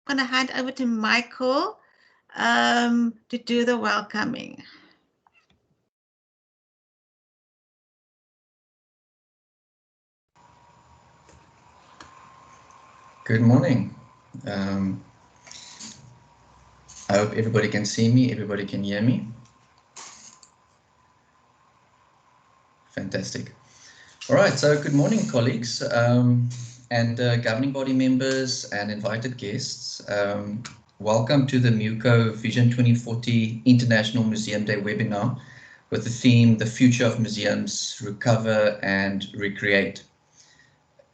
I'm going to hand over to Michael to do the welcoming. Good morning. I hope everybody can see me, everybody can hear me. Fantastic. All right, so good morning, colleagues and governing body members and invited guests. Welcome to the MEWCO Vision 2040 International Museum Day webinar with the theme, The Future of Museums, Recover and Recreate.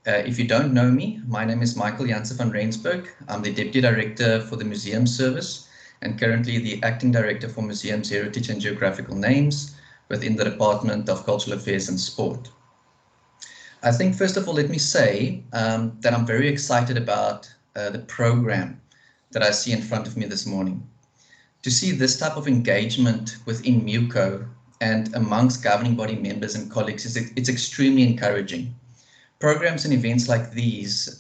If you don't know me, my name is Michael Janse van Rensburg. I'm the Deputy Director for the Museum Service and currently the Acting Director for Museums, Heritage and Geographical Names within the Department of Cultural Affairs and Sport. I think, first of all, let me say that I'm very excited about the program that I see in front of me this morning. To see this type of engagement within MEWCO and amongst governing body members and colleagues, it's extremely encouraging. Programs and events like these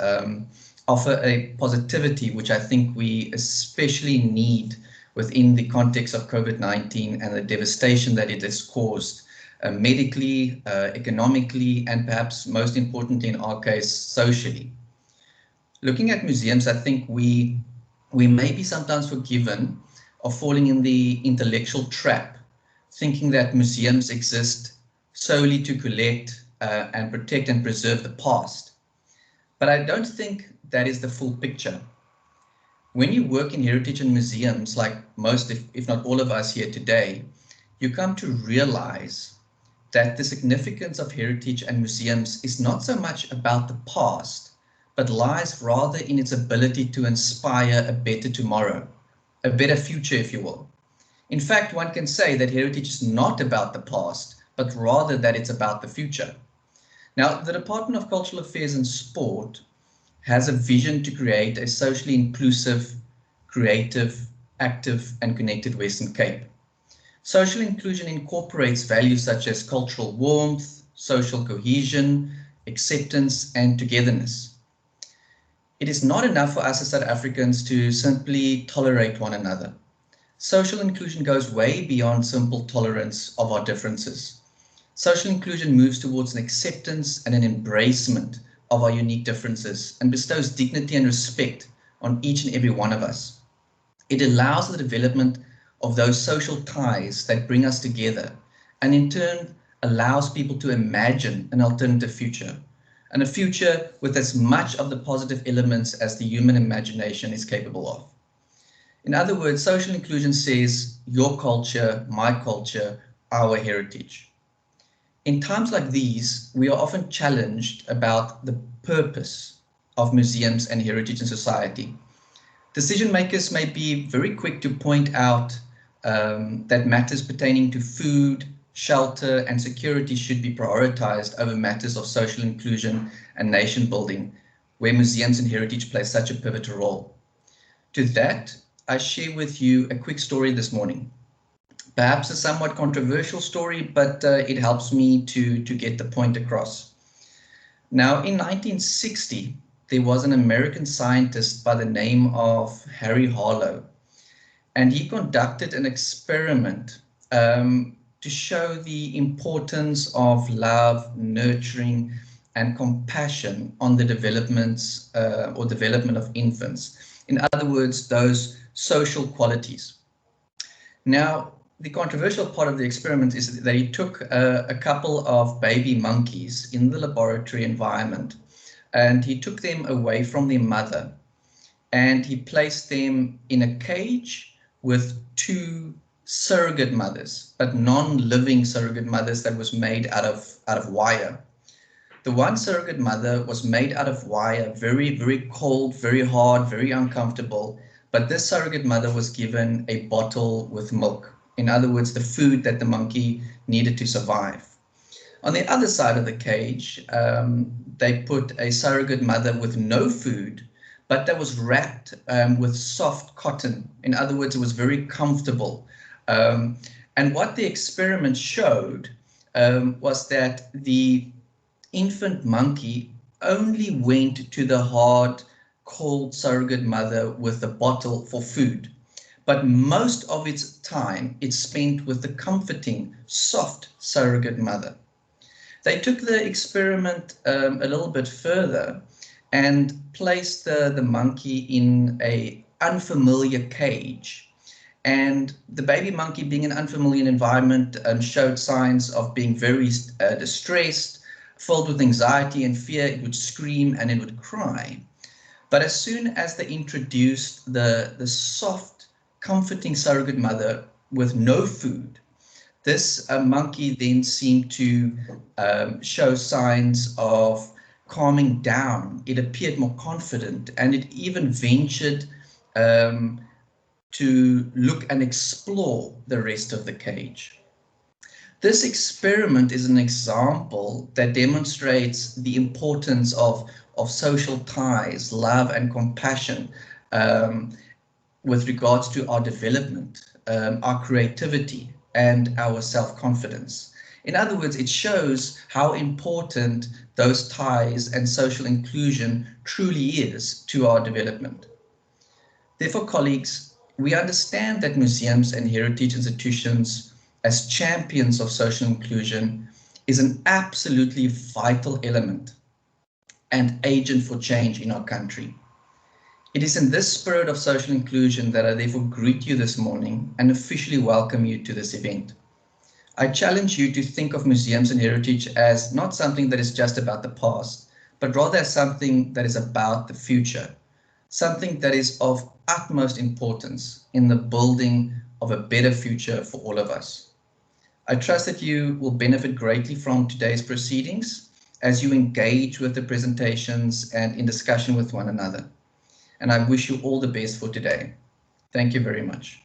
offer a positivity which I think we especially need within the context of COVID-19 and the devastation that it has caused medically, economically, and perhaps most importantly in our case, socially. Looking at museums, I think we may be sometimes forgiven of falling in the intellectual trap, thinking that museums exist solely to collect and protect and preserve the past. But I don't think that is the full picture. When you work in heritage and museums, like most, if not all of us here today, you come to realize that the significance of heritage and museums is not so much about the past, but lies rather in its ability to inspire a better tomorrow, a better future, if you will. In fact, one can say that heritage is not about the past, but rather that it's about the future. Now, the Department of Cultural Affairs and Sport has a vision to create a socially inclusive, creative, active, and connected Western Cape. Social inclusion incorporates values such as cultural warmth, social cohesion, acceptance, and togetherness. It is not enough for us as South Africans to simply tolerate one another. Social inclusion goes way beyond simple tolerance of our differences. Social inclusion moves towards an acceptance and an embracement of our unique differences and bestows dignity and respect on each and every one of us. It allows the development of those social ties that bring us together and in turn allows people to imagine an alternative future and a future with as much of the positive elements as the human imagination is capable of. In other words, social inclusion says your culture, my culture, our heritage. In times like these, we are often challenged about the purpose of museums and heritage in society. Decision makers may be very quick to point out that matters pertaining to food, shelter, and security should be prioritized over matters of social inclusion and nation building, where museums and heritage play such a pivotal role. To that, I share with you a quick story this morning. Perhaps a somewhat controversial story, but it helps me to get the point across. Now, in 1960, there was an American scientist by the name of Harry Harlow, and he conducted an experiment to show the importance of love, nurturing, and compassion on the development of infants. In other words, those social qualities. Now, the controversial part of the experiment is that he took a couple of baby monkeys in the laboratory environment and he took them away from their mother and he placed them in a cage with two surrogate mothers, but non-living surrogate mothers that was made out of wire. The one surrogate mother was made out of wire, very, very cold, very hard, very uncomfortable, but this surrogate mother was given a bottle with milk. In other words, the food that the monkey needed to survive. On the other side of the cage, they put a surrogate mother with no food, but that was wrapped with soft cotton. In other words, it was very comfortable. And what the experiment showed was that the infant monkey only went to the hard called surrogate mother with a bottle for food, but most of its time it's spent with the comforting, soft surrogate mother. They took the experiment a little bit further and placed the monkey in a unfamiliar cage. And the baby monkey, being in an unfamiliar environment, showed signs of being very distressed, filled with anxiety and fear. It would scream and it would cry. But as soon as they introduced the soft, comforting surrogate mother with no food, this monkey then seemed to show signs of calming down. It appeared more confident, and it even ventured to look and explore the rest of the cage. This experiment is an example that demonstrates the importance of social ties, love, and compassion with regards to our development, our creativity, and our self-confidence. In other words, it shows how important those ties and social inclusion truly is to our development. Therefore, colleagues, we understand that museums and heritage institutions as champions of social inclusion is an absolutely vital element and agent for change in our country. It is in this spirit of social inclusion that I therefore greet you this morning and officially welcome you to this event. I challenge you to think of museums and heritage as not something that is just about the past, but rather as something that is about the future, something that is of utmost importance in the building of a better future for all of us. I trust that you will benefit greatly from today's proceedings as you engage with the presentations and in discussion with one another. And I wish you all the best for today. Thank you very much.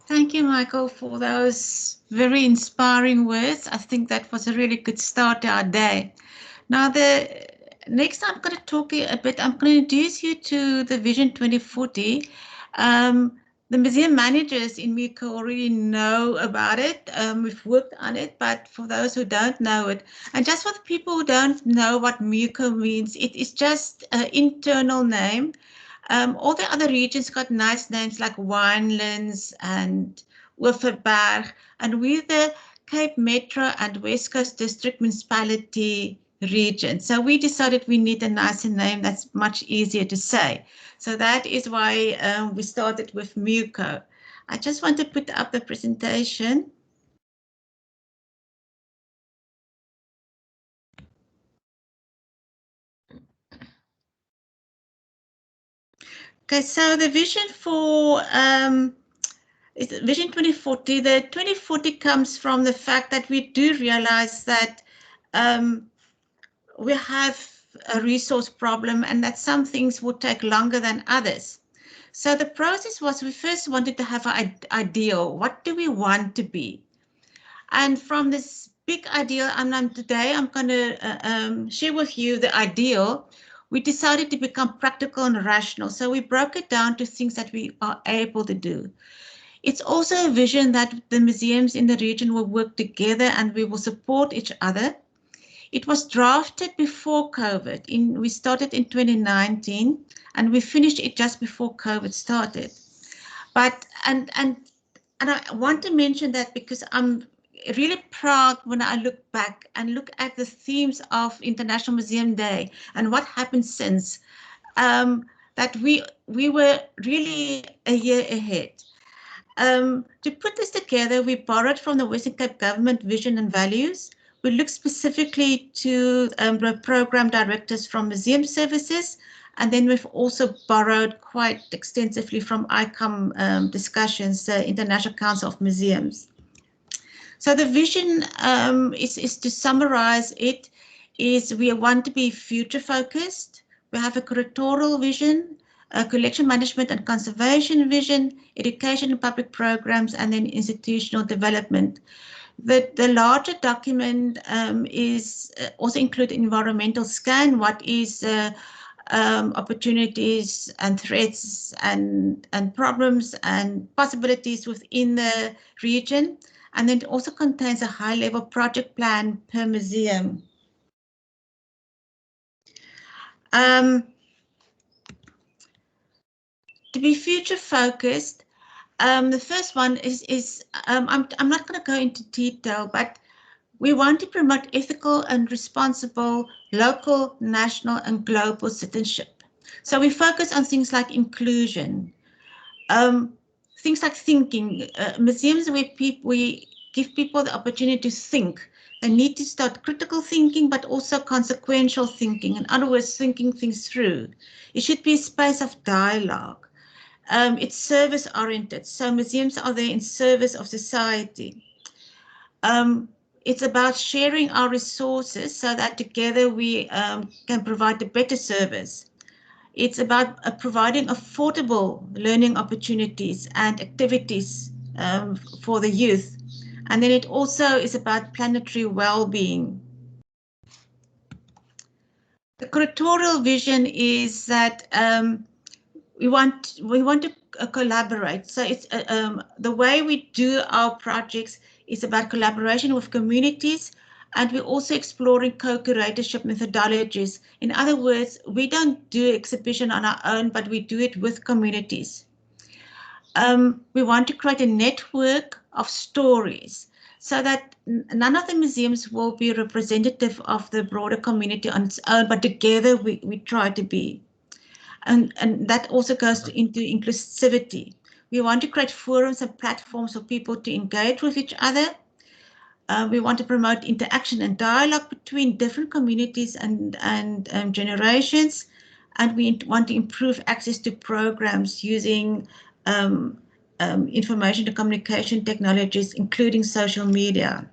Thank you, Michael, for those very inspiring words. I think that was a really good start to our day. Now, the next I'm going to talk a bit, I'm going to introduce you to the Vision 2040. The museum managers in MEWCO already know about it. We've worked on it, but for those who don't know it, and just for the people who don't know what MEWCO means, it is just an internal name. All the other regions got nice names like Winelands and Oeverberg, and we're the Cape Metro and West Coast District Municipality region. So we decided we need a nicer name that's much easier to say. So that is why we started with MEWCO. I just want to put up the presentation. Okay, so the vision for Vision 2040, the 2040 comes from the fact that we do realize that we have a resource problem and that some things will take longer than others. So the process was we first wanted to have an ideal. What do we want to be? And from this big ideal, today I'm going to share with you the ideal. We decided to become practical and rational. So we broke it down to things that we are able to do. It's also a vision that the museums in the region will work together and we will support each other. It was drafted before COVID. We started in 2019 and we finished it just before COVID started. But and I want to mention that because I'm really proud when I look back and look at the themes of International Museum Day and what happened since, that we were really a year ahead. To put this together, we borrowed from the Western Cape Government vision and values. We looked specifically to the program directors from museum services, and then we've also borrowed quite extensively from ICOM discussions, the International Council of Museums. So the vision is to summarize it, is we want to be future focused. We have a curatorial vision, a collection management and conservation vision, education and public programs, and then institutional development. The larger document is also include environmental scan, what is opportunities and threats and problems and possibilities within the region. And then it also contains a high-level project plan per museum. To be future focused, the first one is I'm not going to go into detail, but we want to promote ethical and responsible local, national, and global citizenship. So we focus on things like inclusion, things like thinking, museums where we give people the opportunity to think. They need to start critical thinking, but also consequential thinking. In other words, thinking things through. It should be a space of dialogue. It's service oriented. So museums are there in service of society. It's about sharing our resources so that together we can provide a better service. It's about providing affordable learning opportunities and activities for the youth. And then it also is about planetary well-being. The curatorial vision is that we want to collaborate. So it's the way we do our projects is about collaboration with communities, and we're also exploring co-curatorship methodologies. In other words, we don't do exhibition on our own, but we do it with communities. We want to create a network of stories so that none of the museums will be representative of the broader community on its own, but together we try to be. And that also goes into inclusivity. We want to create forums and platforms for people to engage with each other. We want to promote interaction and dialogue between different communities and generations. And we want to improve access to programs using information and communication technologies, including social media.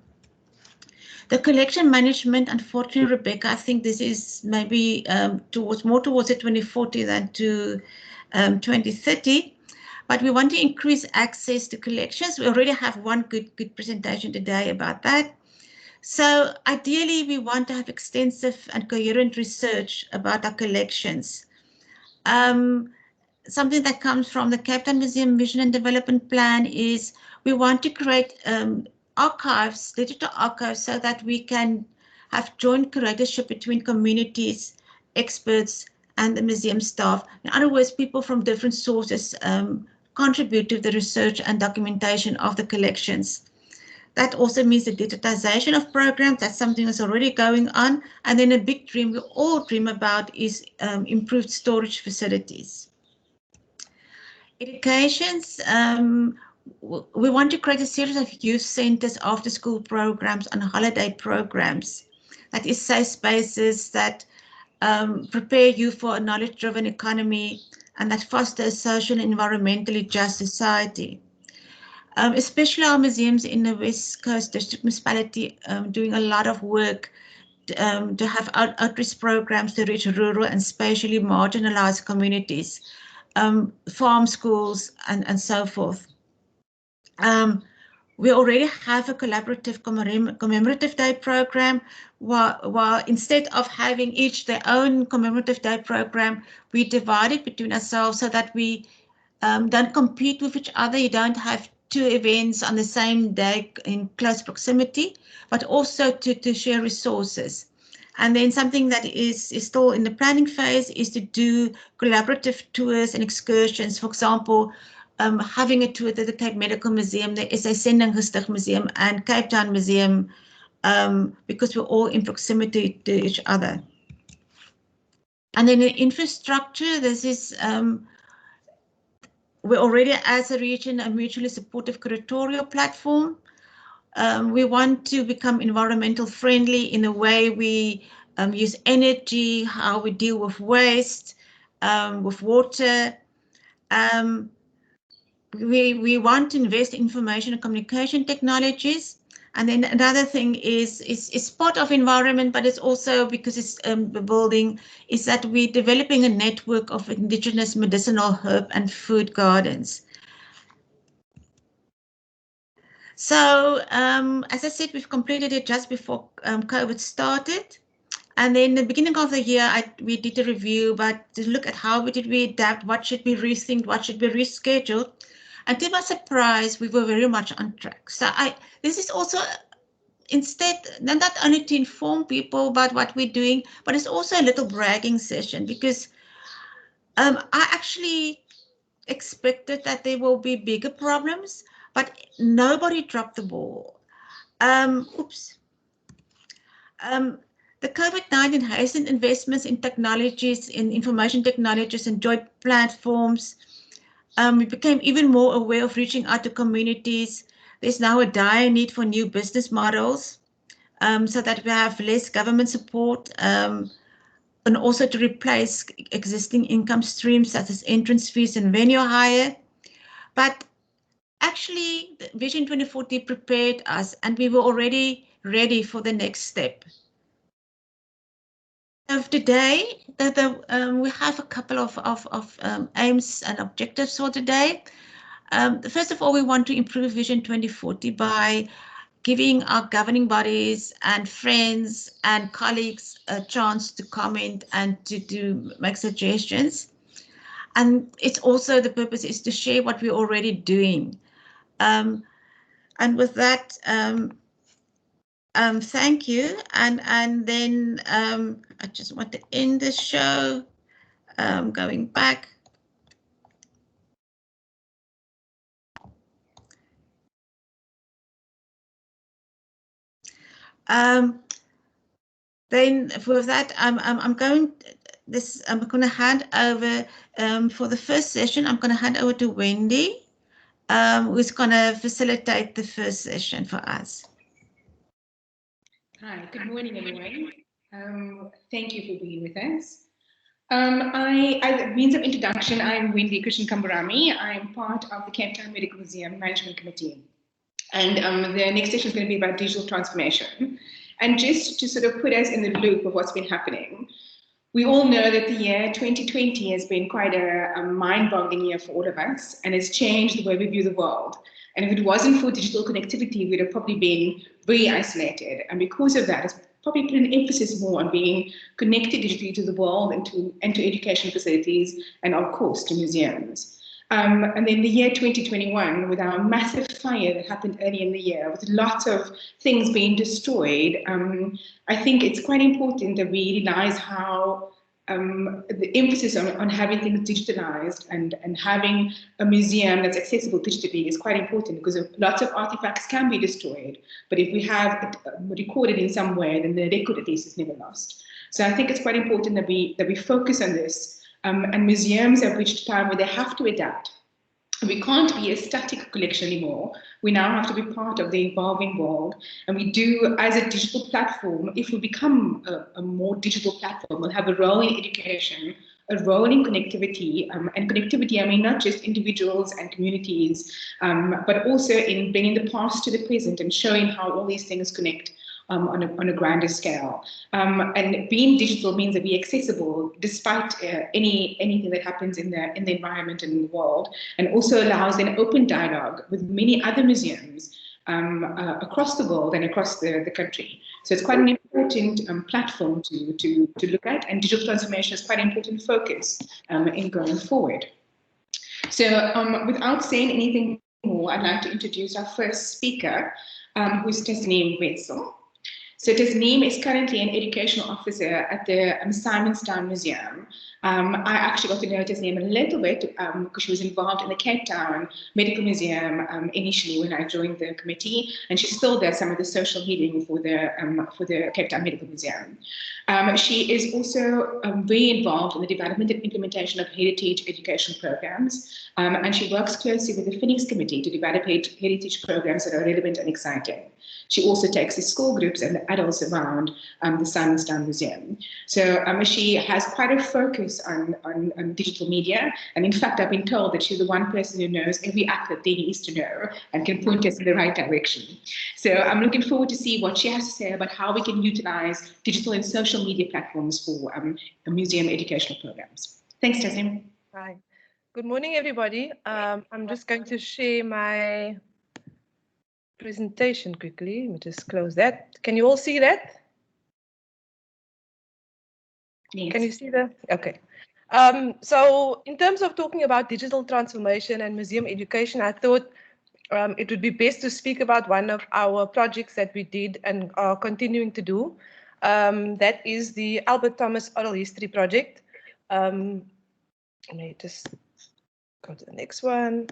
The collection management, unfortunately, Rebecca, I think this is maybe more towards the 2040 than to 2030. But we want to increase access to collections. We already have one good presentation today about that. So ideally, we want to have extensive and coherent research about our collections. Something that comes from the Cape Town Museum Vision and Development Plan is we want to create archives, digital archives, so that we can have joint curatorship between communities, experts, and the museum staff. In other words, people from different sources contribute to the research and documentation of the collections. That also means the digitization of programs. That's something that's already going on. And then a big dream we all dream about is improved storage facilities. Educations, we want to create a series of youth centers, after school programs and holiday programs. That is safe spaces that prepare you for a knowledge-driven economy and that foster a social and environmentally just society. Especially our museums in the West Coast District Municipality doing a lot of work to have outreach programs to reach rural and spatially marginalized communities, farm schools, and so forth. We already have a collaborative commemorative day program, while instead of having each their own commemorative day program, we divide it between ourselves so that we don't compete with each other. You don't have two events on the same day in close proximity, but also to share resources. And then something that is still in the planning phase is to do collaborative tours and excursions. For example, having a tour to the Cape Medical Museum, the SA Sendinggestig Museum, and Cape Town Museum, because we're all in proximity to each other. And then the infrastructure, this is, we're already as a region a mutually supportive curatorial platform. We want to become environmental friendly in the way we use energy, how we deal with waste, with water. We want to invest in information and communication technologies. And then another thing is part of environment, but it's also because it's building, is that we're developing a network of indigenous medicinal herb and food gardens. So as I said, we've completed it just before COVID started. And then the beginning of the year, we did a review, but to look at how did we adapt, what should be rethinked, what should be rescheduled. And to my surprise, we were very much on track. So this is also instead, not only to inform people about what we're doing, but it's also a little bragging session, because I actually expected that there will be bigger problems, but nobody dropped the ball. Oops. The COVID-19 hastened investments in technologies, in information technologies and joint platforms. We became even more aware of reaching out to communities. There's now a dire need for new business models, so that we have less government support, and also to replace existing income streams such as entrance fees and venue hire. But actually, the Vision 2040 prepared us, and we were already ready for the next step. Of today, we have a couple of aims and objectives for today. First of all, we want to improve Vision 2040 by giving our governing bodies and friends and colleagues a chance to comment and to make suggestions. And it's also, the purpose is to share what we're already doing. And with that, thank you. And then I just want to end the show, going back. Then for that, I'm going to hand over for the first session. I'm going to hand over to Wendy, who's going to facilitate the first session for us. Hi, good morning, everyone. Thank you for being with us. As means of introduction, I'm Wendy Krishnan Kamburami. I'm part of the Cape Town Medical Museum Management Committee. And the next session is going to be about digital transformation. And just to sort of put us in the loop of what's been happening, we all know that the year 2020 has been quite a mind-boggling year for all of us, and it's changed the way we view the world. And if it wasn't for digital connectivity, we'd have probably been very isolated. And because of that, it's probably put an emphasis more on being connected digitally to the world and to education facilities, and of course to museums. And then the year 2021, with our massive fire that happened early in the year, with lots of things being destroyed, I think it's quite important that we realize how the emphasis on having things digitalized and having a museum that's accessible digitally is quite important, because lots of artifacts can be destroyed, but if we have it recorded in some way, then the record at least is never lost. So I think it's quite important that we focus on this. And museums have reached a time where they have to adapt. We can't be a static collection anymore. We now have to be part of the evolving world. And we do, as a digital platform, if we become a more digital platform, we'll have a role in education, a role in connectivity. And connectivity, I mean, not just individuals and communities, but also in bringing the past to the present and showing how all these things connect. On a grander scale. And being digital means that we're accessible despite anything that happens in the environment and in the world, and also allows an open dialogue with many other museums across the world and across the country. So it's quite an important platform to look at, and digital transformation is quite an important focus in going forward. So without saying anything more, I'd like to introduce our first speaker, who's Tasneem Wetzel. So Tasneem is currently an educational officer at the Simonstown Museum. I actually got to know Tasneem a little bit because she was involved in the Cape Town Medical Museum initially when I joined the committee, and she still does some of the social healing for the Cape Town Medical Museum. She is also very involved in the development and implementation of heritage education programs, and she works closely with the Phoenix Committee to develop heritage programs that are relevant and exciting. She also takes the school groups and the adults around the Simonstown Museum. So she has quite a focus on digital media. And in fact, I've been told that she's the one person who knows every app that there needs to know and can point us in the right direction. So I'm looking forward to see what she has to say about how we can utilize digital and social media platforms for museum educational programs. Thanks, Tasneem. Hi. Good morning, everybody. I'm just going to share my presentation quickly. Let me just close that. Can you all see that? Yes. Can you see that? Okay. So in terms of talking about digital transformation and museum education, I thought it would be best to speak about one of our projects that we did and are continuing to do. That is the Albert Thomas Oral History Project. Let me just go to the next one.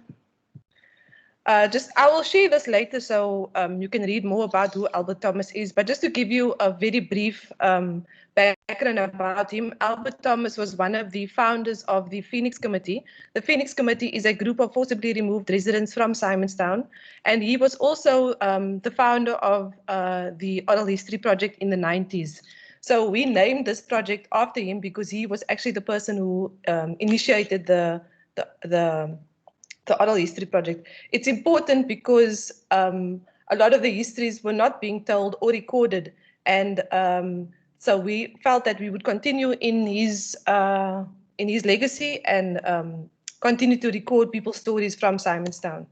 I will share this later so you can read more about who Albert Thomas is. But just to give you a very brief background about him, Albert Thomas was one of the founders of the Phoenix Committee. The Phoenix Committee is a group of forcibly removed residents from Simonstown. And he was also the founder of the Oral History Project in the 90s. So we named this project after him because he was actually the person who initiated the Oral History Project. It's important because a lot of the histories were not being told or recorded, and so we felt that we would continue in his legacy and continue to record people's stories from Simonstown.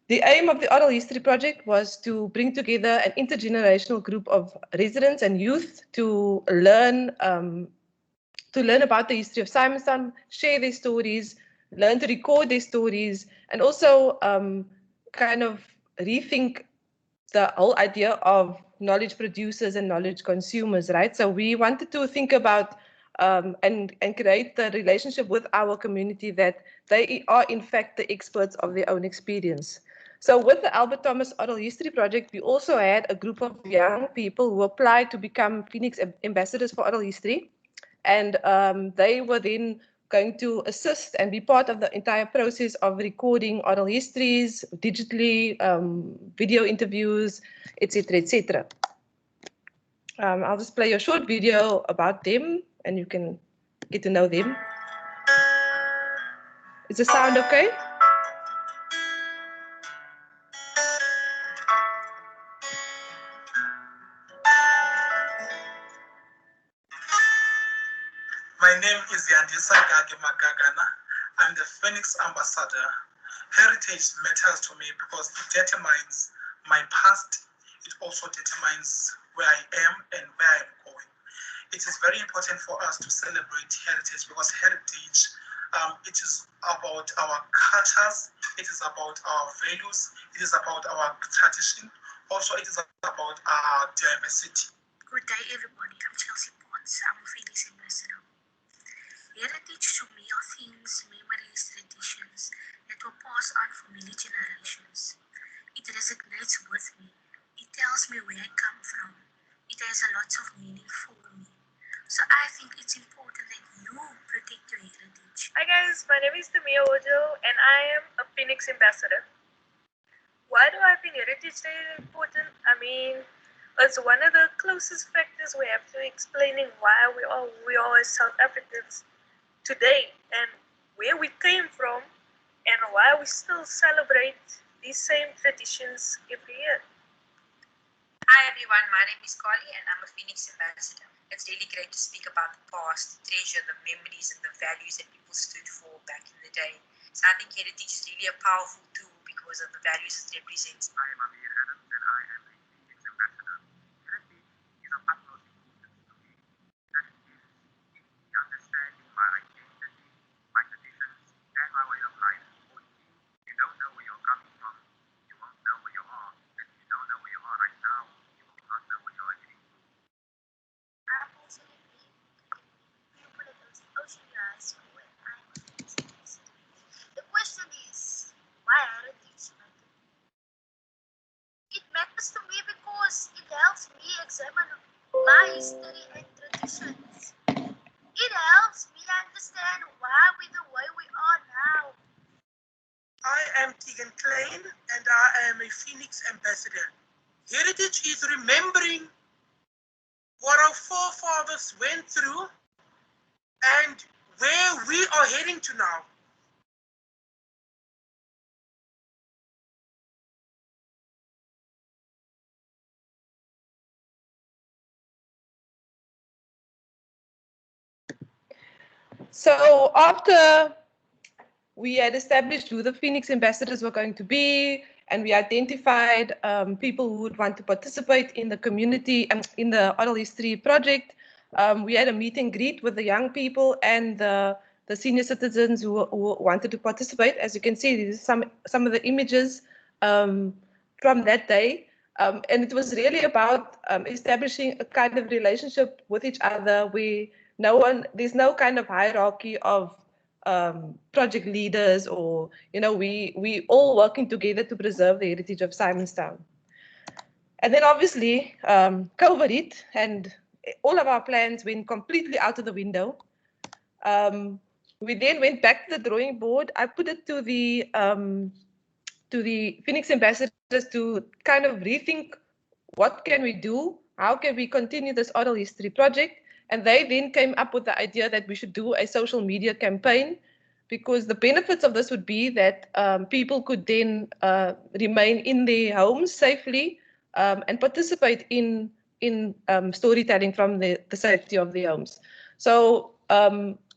The aim of the Oral History Project was to bring together an intergenerational group of residents and youth to learn about the history of Simonstown, share their stories, learn to record their stories, and also kind of rethink the whole idea of knowledge producers and knowledge consumers, right? So we wanted to think about and create the relationship with our community that they are in fact the experts of their own experience. So with the Albert Thomas Oral History Project, we also had a group of young people who applied to become Phoenix ambassadors for oral history. And they were then going to assist and be part of the entire process of recording oral histories digitally, video interviews, etc., etc. I'll just play a short video about them and you can get to know them. Is the sound okay? My name is Yandisa Gage Magagana. I'm the Phoenix Ambassador. Heritage matters to me because it determines my past. It also determines where I am and where I'm going. It is very important for us to celebrate heritage because heritage, it is about our cultures, it is about our values, it is about our tradition. Also, it is about our diversity. Good day, everybody. I'm Chelsea Potts. I'm a Phoenix ambassador. Heritage to me are things, memories, traditions that were passed on for many generations. It resonates with me. It tells me where I come from. It has a lot of meaning for me. So I think it's important that you protect your heritage. Hi guys, my name is MEWCO and I am a Phoenix ambassador. Why do I think heritage day is important? I mean, it's one of the closest factors we have to explaining why we are as South Africans today and where we came from and why we still celebrate these same traditions every year. Hi everyone, my name is Carly and I'm a Phoenix ambassador. It's really great to speak about the past, treasure the memories and the values that people stood for back in the day. So I think heritage is really a powerful tool because of the values it represents. I am Amir Adams and I am a Phoenix ambassador. Heritage is of utmost importance to me. That gives me understanding my identity, my traditions, and my way of life. For if you don't know where you're coming from, you won't know where you are. And if you don't know where you are right now, you will not know where you are heading to. I'm also a pupil at Ocean High School and I'm a Phoenix ambassador. The question is, why heritage matter? It matters to me because it helps me examine my history and traditions. It helps me understand why we're the way we are now. I am Tegan Klein and I am a Phoenix ambassador. Heritage is remembering what our forefathers went through and where we are heading to now. So after we had established who the Phoenix ambassadors were going to be, and we identified people who would want to participate in the community and in the oral history project, we had a meet and greet with the young people and the the senior citizens who wanted to participate. As you can see, these are some of the images from that day. And it was really about establishing a kind of relationship with each other where there's no kind of hierarchy of project leaders, or, we all working together to preserve the heritage of Simonstown. And then obviously COVID hit, and all of our plans went completely out of the window. We then went back to the drawing board. I put it to the Phoenix ambassadors to kind of rethink what can we do, how can we continue this oral history project, and they then came up with the idea that we should do a social media campaign, because the benefits of this would be that people could then remain in their homes safely and participate in storytelling from the safety of their homes. So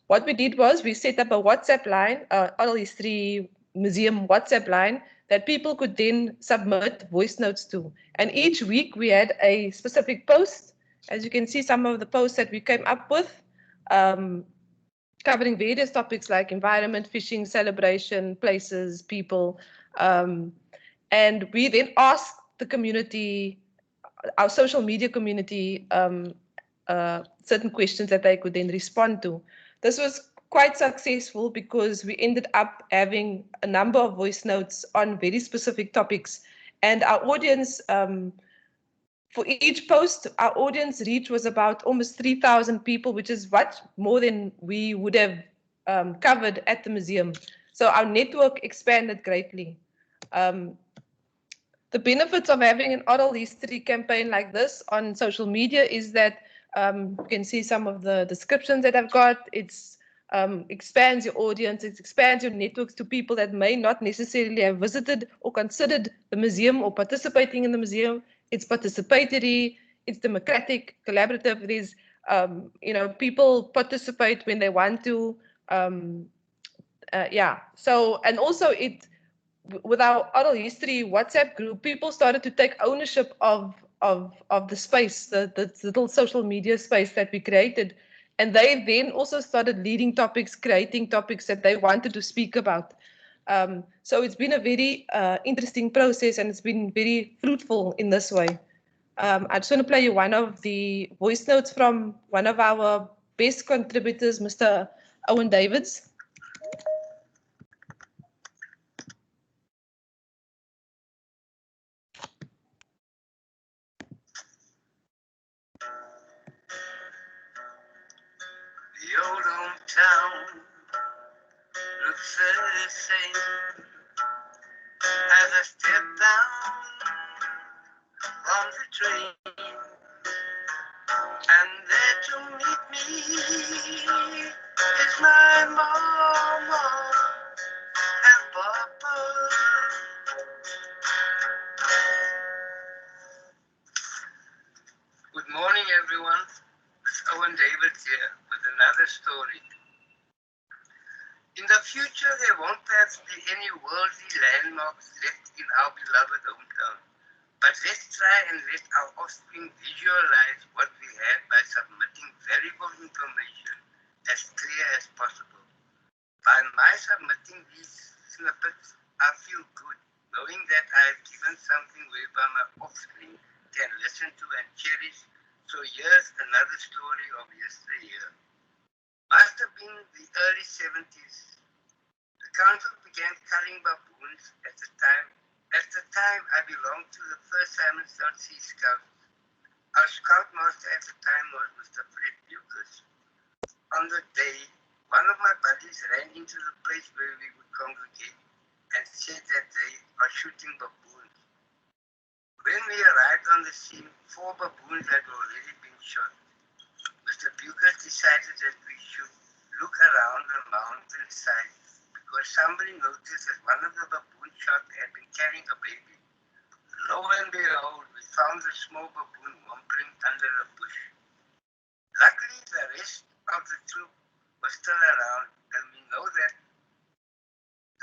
what we did was we set up a WhatsApp line, oral history museum WhatsApp line, that people could then submit voice notes to. And each week we had a specific post. As you can see, some of the posts that we came up with, covering various topics like environment, fishing, celebration, places, people. And we then asked the community, our social media community, certain questions that they could then respond to. This was quite successful because we ended up having a number of voice notes on very specific topics. And our audience, for each post, our audience reach was about almost 3,000 people, which is much more than we would have covered at the museum. So our network expanded greatly. The benefits of having an oral history campaign like this on social media is that you can see some of the descriptions that I've got. It's expands your audience, it expands your networks to people that may not necessarily have visited or considered the museum or participating in the museum. It's participatory, it's democratic, collaborative. There's, people participate when they want to. Yeah. So, and also with our oral history WhatsApp group, people started to take ownership of the space, the little social media space that we created. And they then also started leading topics, creating topics that they wanted to speak about. So it's been a very interesting process, and it's been very fruitful in this way. I just want to play you one of the voice notes from one of our best contributors, Mr. Owen Davids. The old hometown looks the same as I step down from the train, and there to meet me is my mama and papa. Good morning, everyone. It's Owen Davids here with another story. In the future, there won't perhaps be any worldly landmarks left in our beloved hometown. But let's try and let our offspring visualize what we had by submitting valuable information as clear as possible. By my submitting these snippets, I feel good, knowing that I have given something whereby my offspring can listen to and cherish. So here's another story of yesteryear. Must have been the early 70s. The council began culling baboons at the time. At the time, I belonged to the first Simonstown Sea Scouts. Our scoutmaster at the time was Mr. Fred Lucas. On the day, one of my buddies ran into the place where we would congregate and said that they are shooting baboons. When we arrived on the scene, 4 baboons had already been shot. Mr. Lucas decided that we should look around the mountainside because somebody noticed that one of the baboon shot had been carrying a baby. Lo and behold, we found the small baboon whimpering under a bush. Luckily, the rest of the troop was still around, and we know that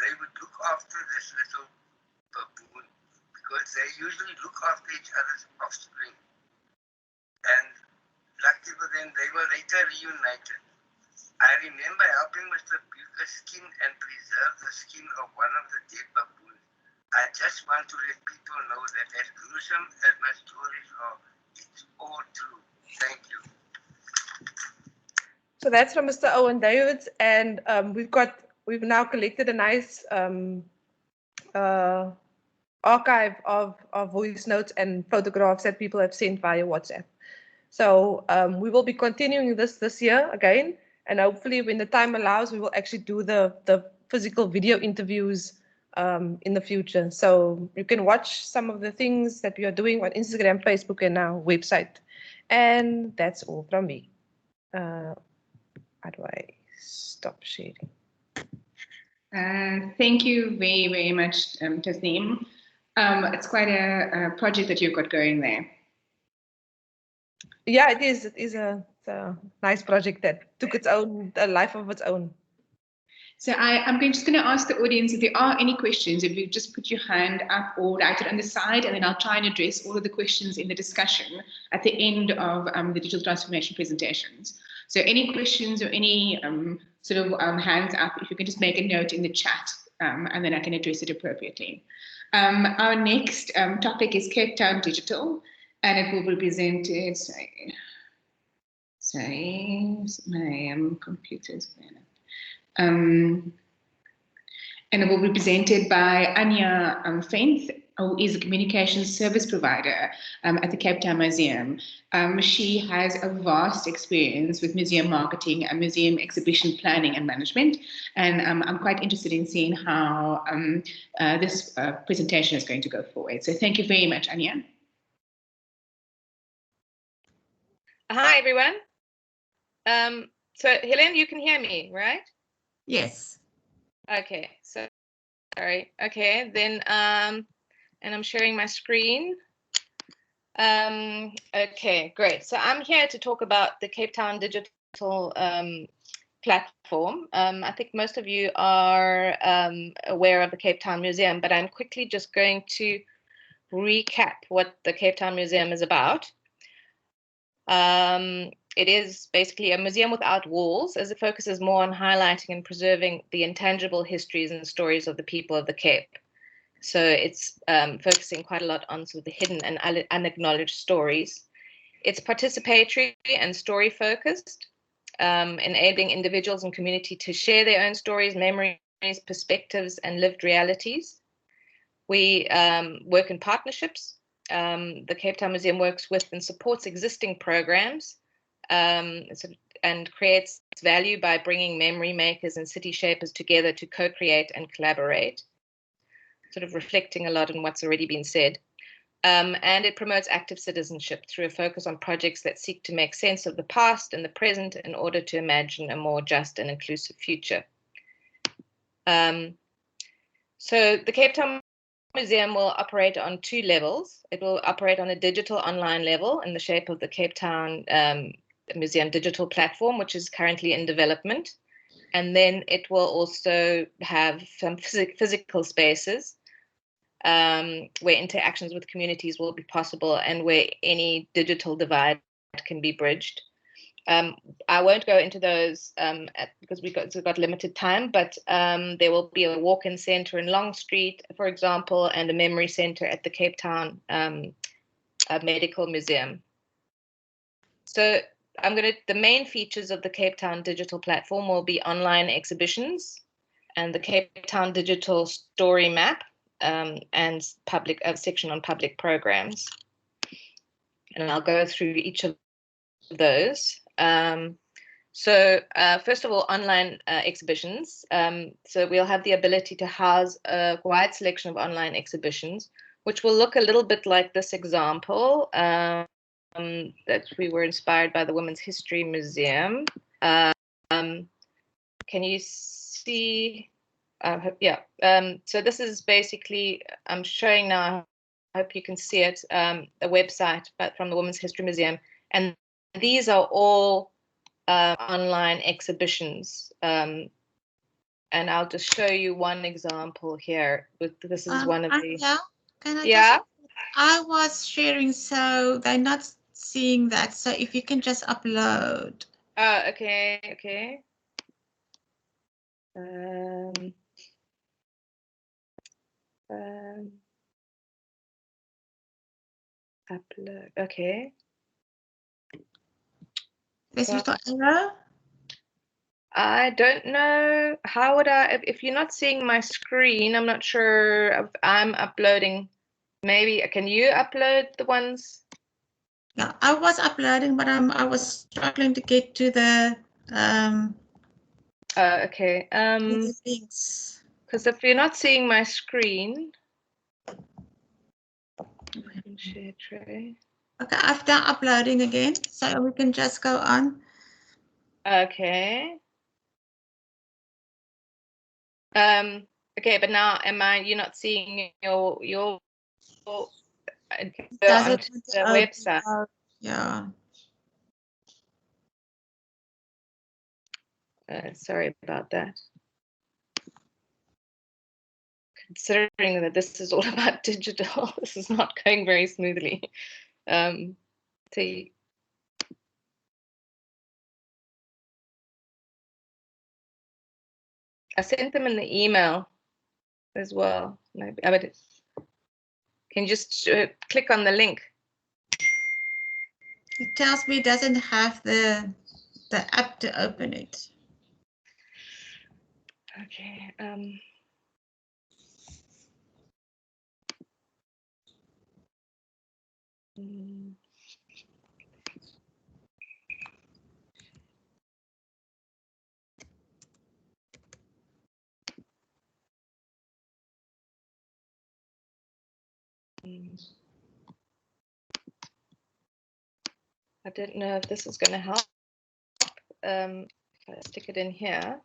they would look after this little baboon because they usually look after each other's offspring. And luckily for them, they were later reunited. I remember helping Mr. Buke skin and preserve the skin of one of the dead baboons. I just want to let people know that as gruesome as my stories are, it's all true. Thank you. So that's from Mr. Owen Davids, and we've now collected a nice archive of voice notes and photographs that people have sent via WhatsApp. So we will be continuing this year again, and hopefully when the time allows, we will actually do the physical video interviews in the future. So you can watch some of the things that we are doing on Instagram, Facebook, and our website. And that's all from me. How do I stop sharing? Thank you very, very much, Tasneem. It's quite a project that you've got going there. Yeah, it is. It is a nice project that took a life of its own. So I'm just going to ask the audience if there are any questions, if you just put your hand up or write it on the side, and then I'll try and address all of the questions in the discussion at the end of the digital transformation presentations. So any questions or any sort of hands up, if you can just make a note in the chat, and then I can address it appropriately. Our next topic is Cape Town Digital, and it will be presented, sorry, my computer's going up. And it will be presented by Anya Fenth, who is a communications service provider at the Cape Town Museum. She has a vast experience with museum marketing and museum exhibition planning and management, and I'm quite interested in seeing how this presentation is going to go forward. So thank you very much, Anya. Hi, everyone. So Helen, you can hear me, right? Yes. Okay, so sorry. Okay, then and I'm sharing my screen. Okay, great. So I'm here to talk about the Cape Town Digital platform. I think most of you are aware of the Cape Town Museum, but I'm quickly just going to recap what the Cape Town Museum is about. It is basically a museum without walls, as it focuses more on highlighting and preserving the intangible histories and stories of the people of the Cape. So it's focusing quite a lot on sort of the hidden and unacknowledged stories. It's participatory and story focused, enabling individuals and community to share their own stories, memories, perspectives, and lived realities. We work in partnerships. The Cape Town Museum works with and supports existing programs and creates value by bringing memory makers and city shapers together to co-create and collaborate, sort of reflecting a lot on what's already been said. And it promotes active citizenship through a focus on projects that seek to make sense of the past and the present in order to imagine a more just and inclusive future. So the Cape Town Museum will operate on two levels. It will operate on a digital online level in the shape of the Cape Town Museum digital platform, which is currently in development. And then it will also have some physical spaces where interactions with communities will be possible and where any digital divide can be bridged. I won't go into those because we've got limited time, but there will be a walk-in center in Long Street, for example, and a memory center at the Cape Town Medical Museum. So the main features of the Cape Town digital platform will be online exhibitions and the Cape Town digital story map and public section on public programs. And I'll go through each of those. So first of all, online exhibitions. So we'll have the ability to house a wide selection of online exhibitions, which will look a little bit like this example that we were inspired by the Women's History Museum. Can you see? Yeah. So this is basically, I'm showing now, I hope you can see it, a website from the Women's History Museum. And these are all online exhibitions. And I'll just show you one example here. This is one of the... Yeah, can I yeah? I was sharing, so they're not seeing that. So if you can just upload. Okay, okay. Upload. Okay. This was the arrow. I don't know. How would I, if you're not seeing my screen, I'm not sure if I'm uploading. Maybe, can you upload the ones? Yeah, I was uploading, but I was struggling to get to the okay. links. Because if you're not seeing my screen, share tray. Okay, I've done uploading again, so we can just go on. Okay. Okay, but now you're not seeing your go Does onto it the website. Yeah. Sorry about that. Considering that this is all about digital, this is not going very smoothly. I sent them in the email as well. Maybe, but can you just click on the link? It tells me it doesn't have the app to open it. Okay. I don't know if this is going to help. If I stick it in here.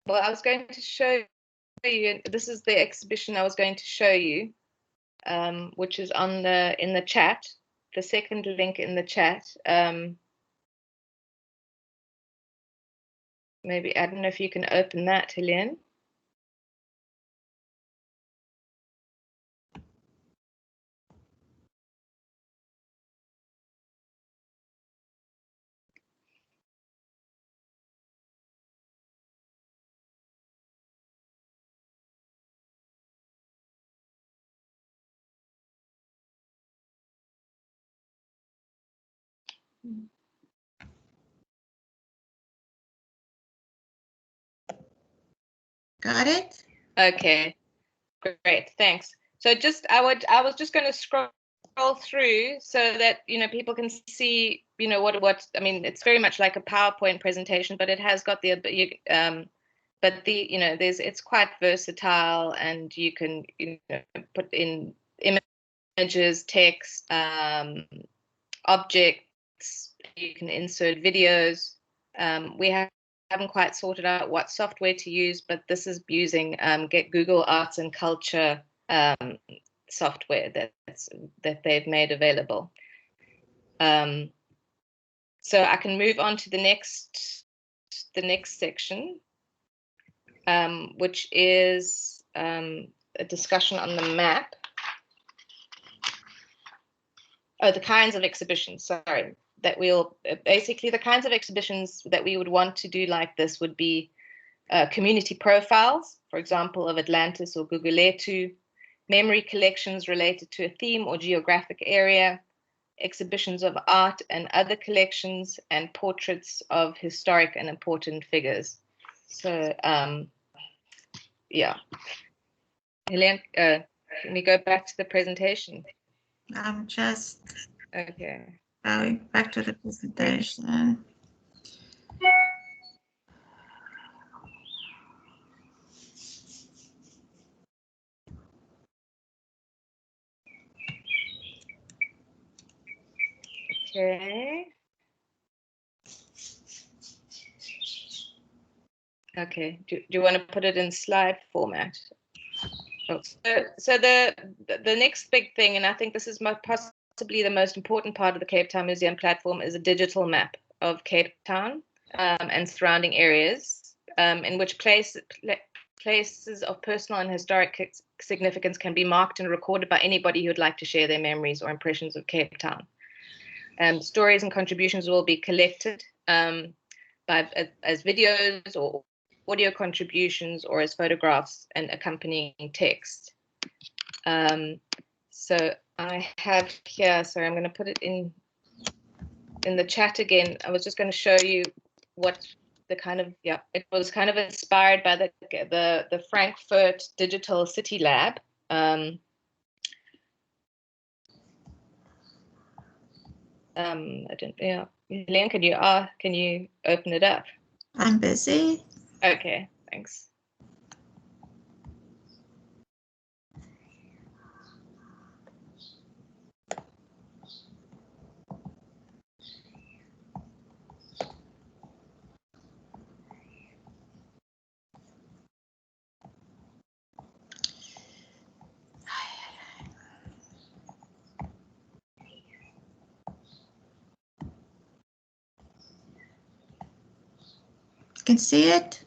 Well, I was going to show you, this is the exhibition I was going to show you, which is in the chat, the second link in the chat. Maybe, I don't know if you can open that, Helene. Got it? Okay, great, thanks. So I was just going to scroll through so that people can see what I mean. It's very much like a PowerPoint presentation, but it has got it's quite versatile, and you can put in images, text, objects. You can insert videos. We haven't quite sorted out what software to use, but this is using get Google Arts and Culture software that they've made available. So I can move on to the next section, which is a discussion on the map. Oh, the kinds of exhibitions, sorry, that we'll basically the kinds of exhibitions that we would want to do like this would be community profiles, for example, of Atlantis or Guguletu, memory collections related to a theme or geographic area, exhibitions of art and other collections, and portraits of historic and important figures. So, yeah. Helene, can we go back to the presentation? I'm just okay. Going back to the presentation. Okay. Okay. Do you want to put it in slide format? Oh. So the next big thing, and I think this is possibly the most important part of the Cape Town Museum platform, is a digital map of Cape Town and surrounding areas, in which places places of personal and historic significance can be marked and recorded by anybody who would like to share their memories or impressions of Cape Town. Stories and contributions will be collected as videos or audio contributions or as photographs and accompanying text. So I have here, sorry, I'm going to put it in the chat again. I was just going to show you what the kind of, it was kind of inspired by the Frankfurt Digital City Lab. I don't, Helene, can you open it up? I'm busy. Okay, thanks. You can see it.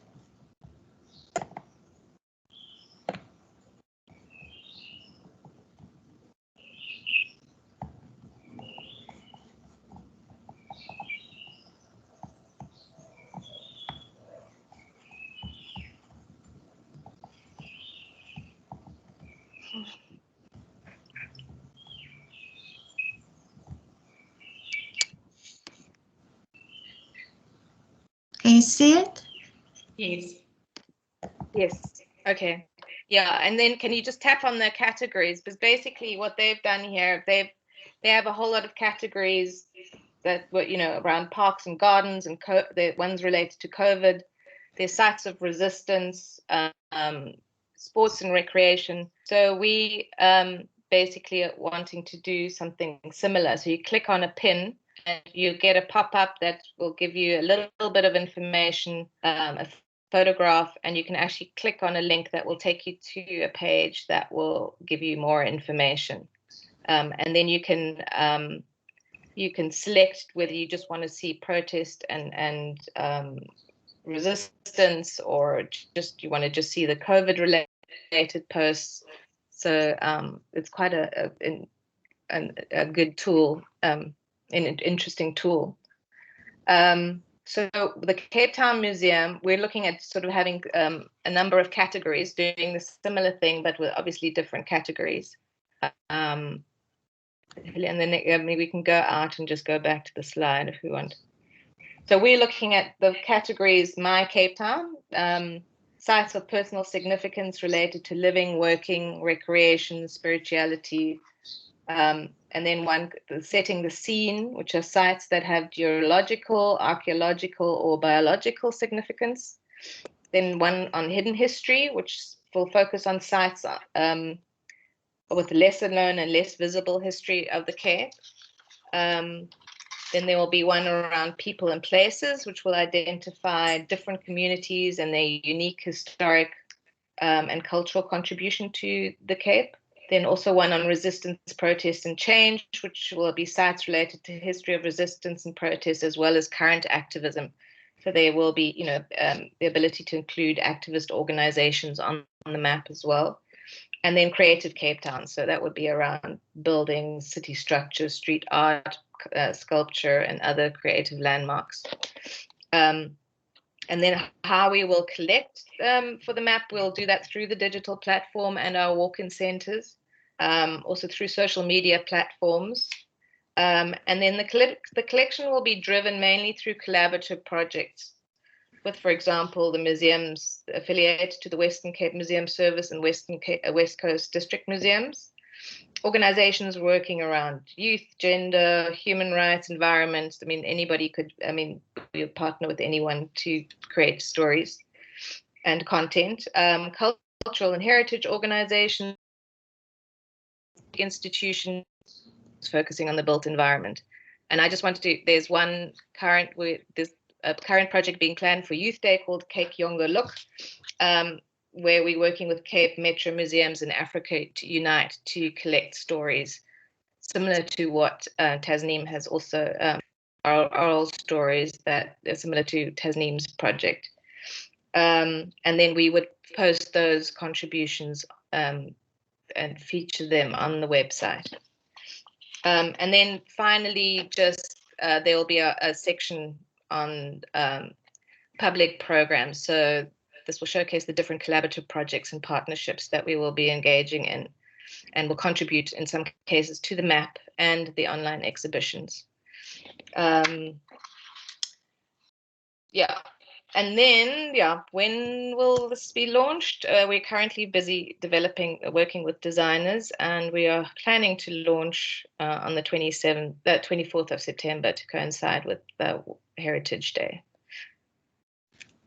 Can you see it? Yes. Yes. Okay. Yeah, and then can you just tap on the categories? Because basically what they've done here, they have a whole lot of categories that were, around parks and gardens, and the ones related to COVID. There's sites of resistance, sports and recreation. So we basically are wanting to do something similar. So you click on a pin and you get a pop-up that will give you a little bit of information, a photograph, and you can actually click on a link that will take you to a page that will give you more information. And then you can select whether you just want to see protest and resistance, or just you want to just see the COVID related posts. So it's quite a good tool, an interesting tool. So the Cape Town Museum, we're looking at sort of having a number of categories, doing the similar thing, but with obviously different categories. And then maybe we can go out and just go back to the slide if we want. So we're looking at the categories: My Cape Town, sites of personal significance related to living, working, recreation, spirituality, and then setting the scene, which are sites that have geological, archaeological, or biological significance. Then one on hidden history, which will focus on sites with lesser known and less visible history of the Cape. Then there will be one around people and places, which will identify different communities and their unique historic and cultural contribution to the Cape. Then also one on resistance, protest, and change, which will be sites related to history of resistance and protest, as well as current activism. So there will be, the ability to include activist organizations on the map as well. And then creative Cape Town. So that would be around buildings, city structures, street art, sculpture, and other creative landmarks. And then how we will collect for the map, we'll do that through the digital platform and our walk-in centers, also through social media platforms. And then the collection will be driven mainly through collaborative projects with, for example, the museums affiliated to the Western Cape Museum Service and West Coast District Museums. Organizations working around youth, gender, human rights, environment. I mean, anybody could, we partner with anyone to create stories and content. Cultural and heritage organizations, institutions focusing on the built environment. And I just wanted to, there's one current, there's a current project being planned for Youth Day called Cake Yongo Look, where we're working with Cape Metro Museums in Africa to unite to collect stories, similar to what Tasneem has also, oral stories that are similar to Tasneem's project. And then we would post those contributions and feature them on the website. And then finally, just there will be a section on public programs. So this will showcase the different collaborative projects and partnerships that we will be engaging in, and will contribute in some cases to the map and the online exhibitions. Yeah, and then, yeah, when will this be launched? We're currently busy working with designers, and we are planning to launch on the 24th of September to coincide with the Heritage Day.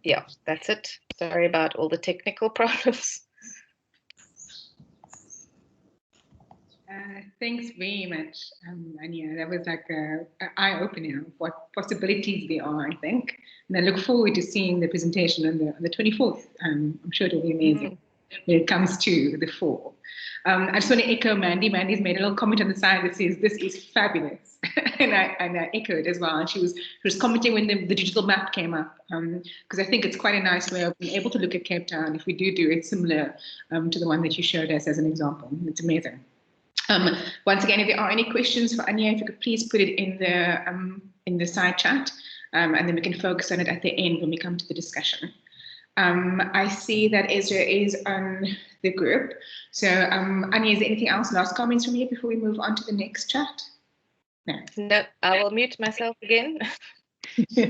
Yeah, that's it. Sorry about all the technical problems. Thanks very much, Anya. That was like an eye-opener of what possibilities there are, I think. And I look forward to seeing the presentation on the 24th. I'm sure it'll be amazing when it comes to the fall. I just want to echo Mandy. Mandy's made a little comment on the side that says, "This is fabulous." and I echoed as well. And she was commenting when the digital map came up, because I think it's quite a nice way of being able to look at Cape Town if we do it similar to the one that you showed us as an example. It's amazing. Once again, if there are any questions for Anya, if you could please put it in the side chat, and then we can focus on it at the end when we come to the discussion. I see that Ezra is on the group. So Anya, is there anything else? Last comments from you before we move on to the next chat? No, I will mute myself again. So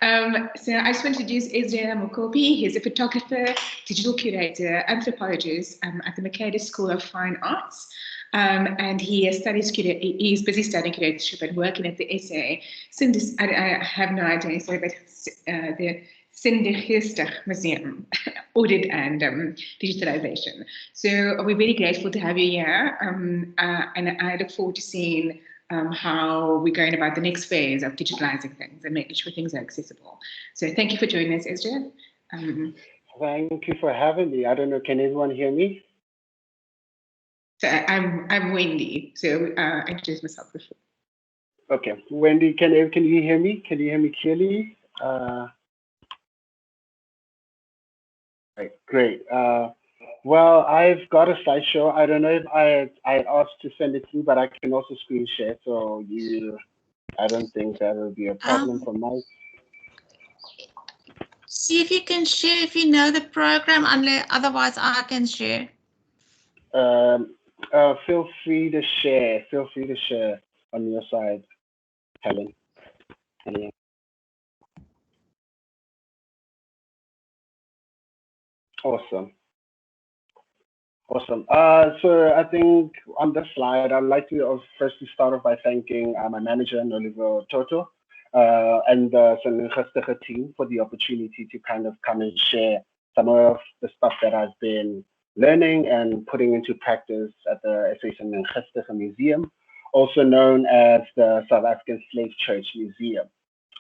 I just want to introduce Ezra Mokopi. He's a photographer, digital curator, anthropologist at the Mercator School of Fine Arts. And he studies he's busy studying curatorship and working at the SA. I have no idea, sorry, but the Sindigistig Museum, audit and digitalization. So we're very grateful to have you here. And I look forward to seeing how we're going about the next phase of digitalizing things and making sure things are accessible. So thank you for joining us, Ezra. Thank you for having me. I don't know, can everyone hear me? So I'm Wendy. So I introduced myself before. Okay, Wendy, can you hear me? Can you hear me clearly? Right, great. Well, I've got a slideshow. I don't know if I asked to send it through, but I can also screen share. So I don't think that will be a problem for my. See if you can share if you know the program, otherwise I can share. Feel free to share. Feel free to share on your side, Helen. Yeah. Awesome. Awesome. So I think on this slide, I'd like to firstly start off by thanking my manager, Nolivo Toto, and the Sanengestige team for the opportunity to kind of come and share some of the stuff that I've been learning and putting into practice at the SA Sanengestige Museum, also known as the South African Slave Church Museum.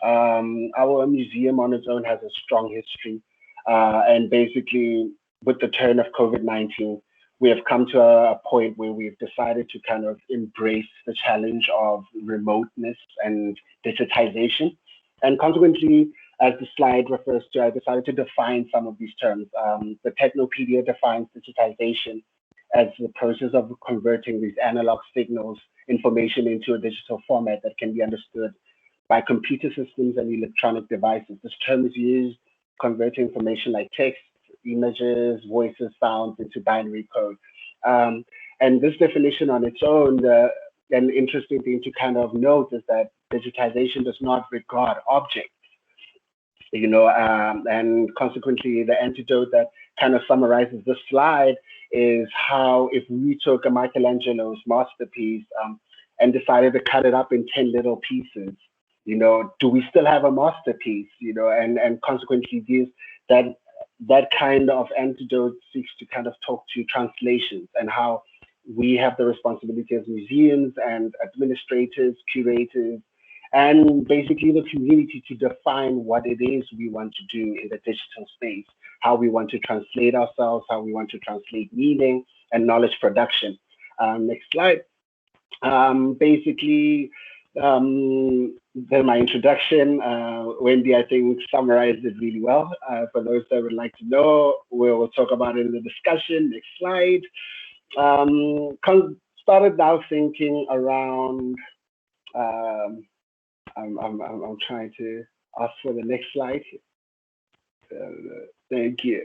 Our museum on its own has a strong history, and basically with the turn of COVID-19, we have come to a point where we've decided to kind of embrace the challenge of remoteness and digitization. And consequently, as the slide refers to, I decided to define some of these terms. The Technopedia defines digitization as the process of converting these analog signals, information into a digital format that can be understood by computer systems and electronic devices. This term is used converting information like text, images, voices, sounds into binary code. And this definition on its own, an interesting thing to kind of note is that digitization does not regard objects, and consequently the antidote that kind of summarizes this slide is how if we took a Michelangelo's masterpiece and decided to cut it up in 10 little pieces, do we still have a masterpiece, and consequently that kind of antidote seeks to kind of talk to translations and how we have the responsibility as museums and administrators, curators, and basically the community to define what it is we want to do in the digital space, how we want to translate ourselves, how we want to translate meaning and knowledge production. Next slide. Basically, then my introduction. Wendy, I think, summarized it really well. For those that would like to know, we'll talk about it in the discussion. Next slide. Started now thinking around. I'm trying to ask for the next slide. Thank you.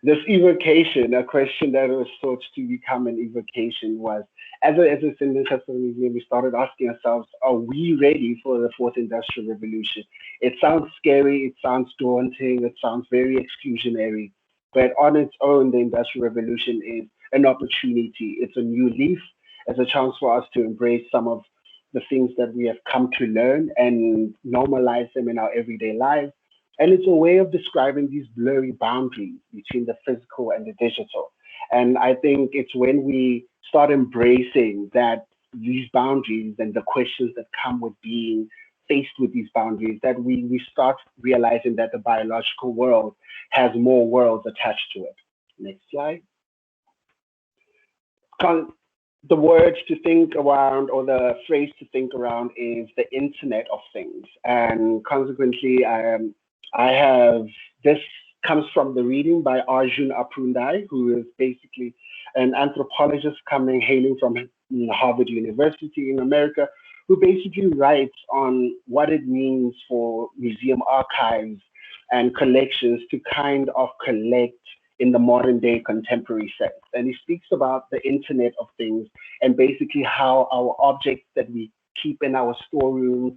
This evocation, a question that was thought to become an evocation, was as a Sydney Customs Museum, we started asking ourselves, are we ready for the fourth industrial revolution? It sounds scary, it sounds daunting, it sounds very exclusionary, but on its own, the industrial revolution is an opportunity. It's a new leaf. It's a chance for us to embrace some of the things that we have come to learn and normalize them in our everyday lives. And it's a way of describing these blurry boundaries between the physical and the digital. And I think it's when we start embracing that these boundaries and the questions that come with being faced with these boundaries that we start realizing that the biological world has more worlds attached to it. Next slide. The words to think around, or the phrase to think around, is the Internet of Things. And consequently, I have this comes from the reading by Arjun Apundai, who is basically an anthropologist hailing from Harvard University in America, who basically writes on what it means for museum archives and collections to kind of collect in the modern day contemporary sense. And he speaks about the Internet of Things and basically how our objects that we keep in our storerooms,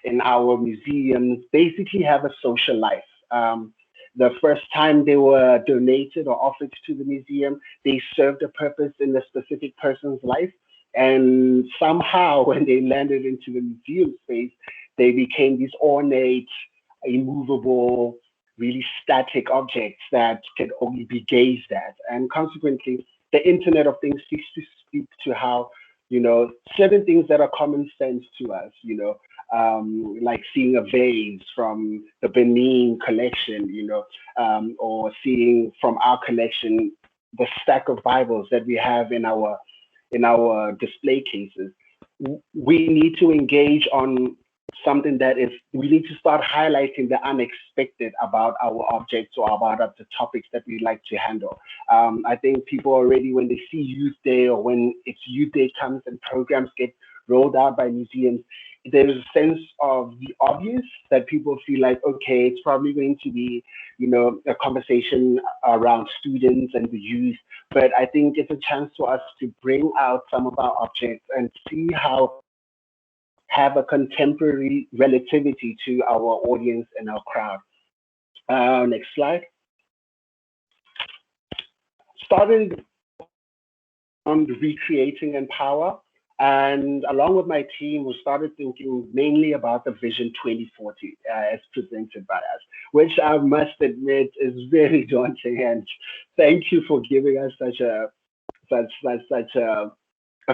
in our museums, basically have a social life. The first time they were donated or offered to the museum, they served a purpose in a specific person's life. And somehow, when they landed into the museum space, they became these ornate, immovable, really static objects that can only be gazed at. And consequently, the Internet of Things seeks to speak to how, certain things that are common sense to us, like seeing a vase from the Benin collection, or seeing from our collection the stack of Bibles that we have in our display cases. We need to engage on something that is, we need to start highlighting the unexpected about our objects or about the topics that we like to handle. I think people already, when they see Youth Day or when it's Youth Day comes and programs get rolled out by museums, there's a sense of the obvious that people feel like, okay, it's probably going to be, a conversation around students and the youth. But I think it's a chance for us to bring out some of our objects and see how have a contemporary relativity to our audience and our crowd. Next slide. Started on recreating and power. And along with my team, we started thinking mainly about the Vision 2040 as presented by us, which I must admit is very daunting. And thank you for giving us such a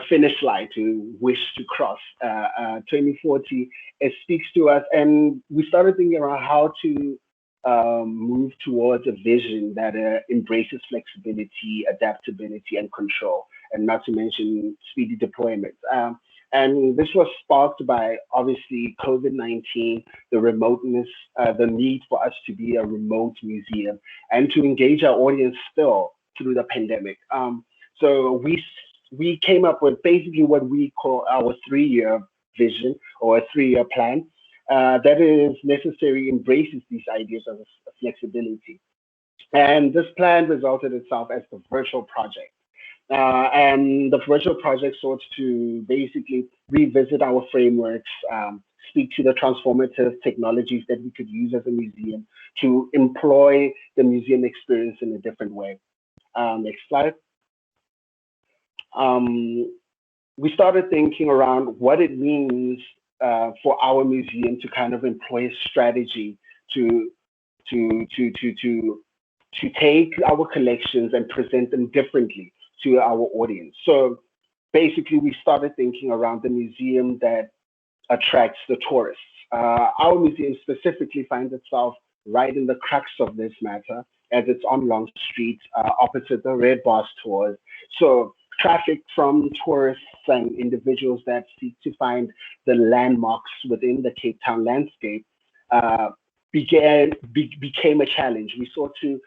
finish line to wish to cross. 2040, it speaks to us, and we started thinking around how to move towards a vision that embraces flexibility, adaptability, and control, and not to mention speedy deployment. And this was sparked by, obviously, COVID-19, the remoteness, the need for us to be a remote museum, and to engage our audience still through the pandemic. So we came up with basically what we call our 3-year vision or a 3-year plan that is necessary, embraces these ideas of flexibility. And this plan resulted itself as the virtual project. And the virtual project sought to basically revisit our frameworks, speak to the transformative technologies that we could use as a museum to employ the museum experience in a different way. Next slide. We started thinking around what it means for our museum to kind of employ a strategy to take our collections and present them differently to our audience. So basically, we started thinking around the museum that attracts the tourists. Our museum specifically finds itself right in the crux of this matter, as it's on Long Street, opposite the Red Bus tours. So traffic from tourists and individuals that seek to find the landmarks within the Cape Town landscape became a challenge. We sought to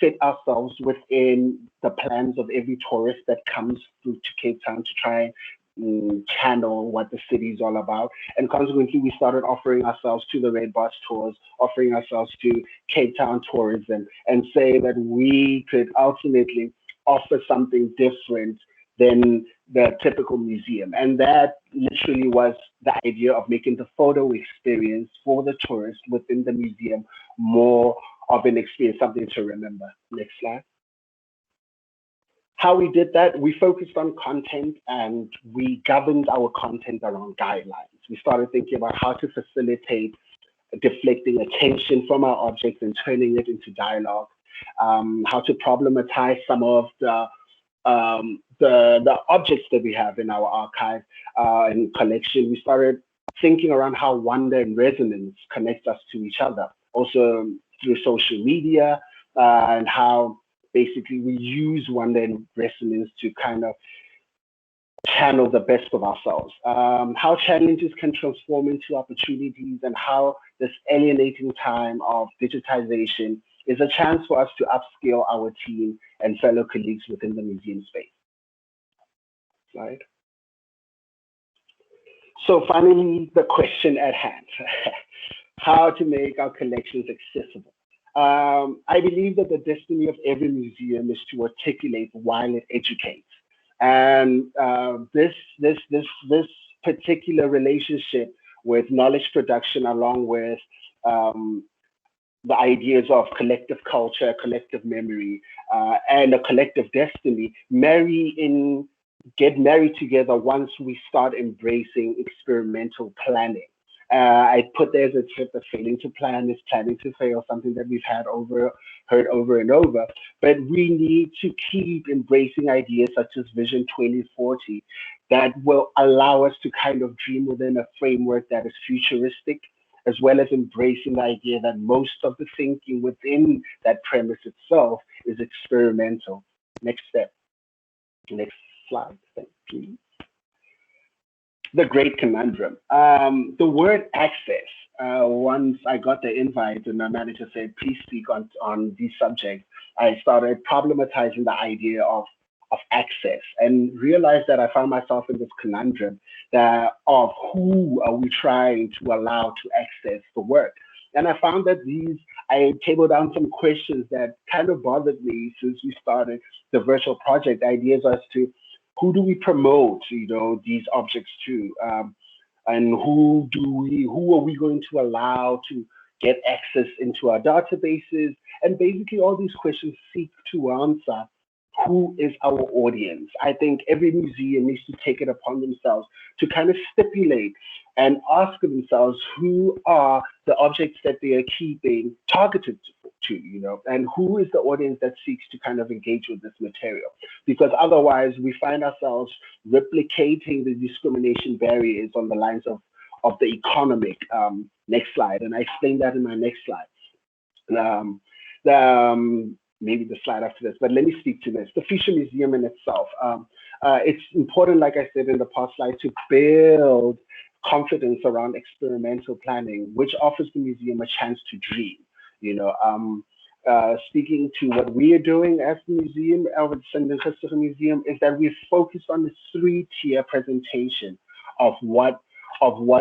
fit ourselves within the plans of every tourist that comes through to Cape Town to try and channel what the city is all about. And consequently, we started offering ourselves to the Red Bus tours, offering ourselves to Cape Town tourism, and say that we could ultimately offer something different than the typical museum. And that literally was the idea of making the photo experience for the tourist within the museum more of an experience, something to remember. Next slide. How we did that, we focused on content and we governed our content around guidelines. We started thinking about how to facilitate deflecting attention from our objects and turning it into dialogue, how to problematize some of the objects that we have in our archive and collection. We started thinking around how wonder and resonance connect us to each other, also through social media, and how basically we use wonder and resonance to kind of channel the best of ourselves, how challenges can transform into opportunities, and how this alienating time of digitization is a chance for us to upskill our team and fellow colleagues within the museum space. Slide. So finally, the question at hand, how to make our collections accessible. I believe that the destiny of every museum is to articulate while it educates. And this particular relationship with knowledge production, along with the ideas of collective culture, collective memory, and a collective destiny, get married together once we start embracing experimental planning. I put there as a tip that failing to plan is planning to fail, something that we've heard over and over. But we need to keep embracing ideas such as Vision 2040 that will allow us to kind of dream within a framework that is futuristic, as well as embracing the idea that most of the thinking within that premise itself is experimental. Next step. Next slide, thank you. The great conundrum. The word access, once I got the invite and my manager said, please speak on these subjects, I started problematizing the idea of access and realized that I found myself in this conundrum of who are we trying to allow to access the work. And I found that I tabled down some questions that kind of bothered me since we started the virtual project, ideas as to who do we promote, these objects to, and who are we going to allow to get access into our databases? And basically all these questions seek to answer who is our audience. I think every museum needs to take it upon themselves to kind of stipulate and ask themselves who are the objects that they are keeping targeted to, and who is the audience that seeks to kind of engage with this material. Because otherwise we find ourselves replicating the discrimination barriers on the lines of the economic. Next slide, and I explain that in my next slide. Maybe the slide after this, but let me speak to this. The Future Museum in itself. It's important, like I said in the past slide, to build confidence around experimental planning, which offers the museum a chance to dream. Speaking to what we are doing as the museum, our Sending Museum, is that we're focused on this 3-tier presentation of what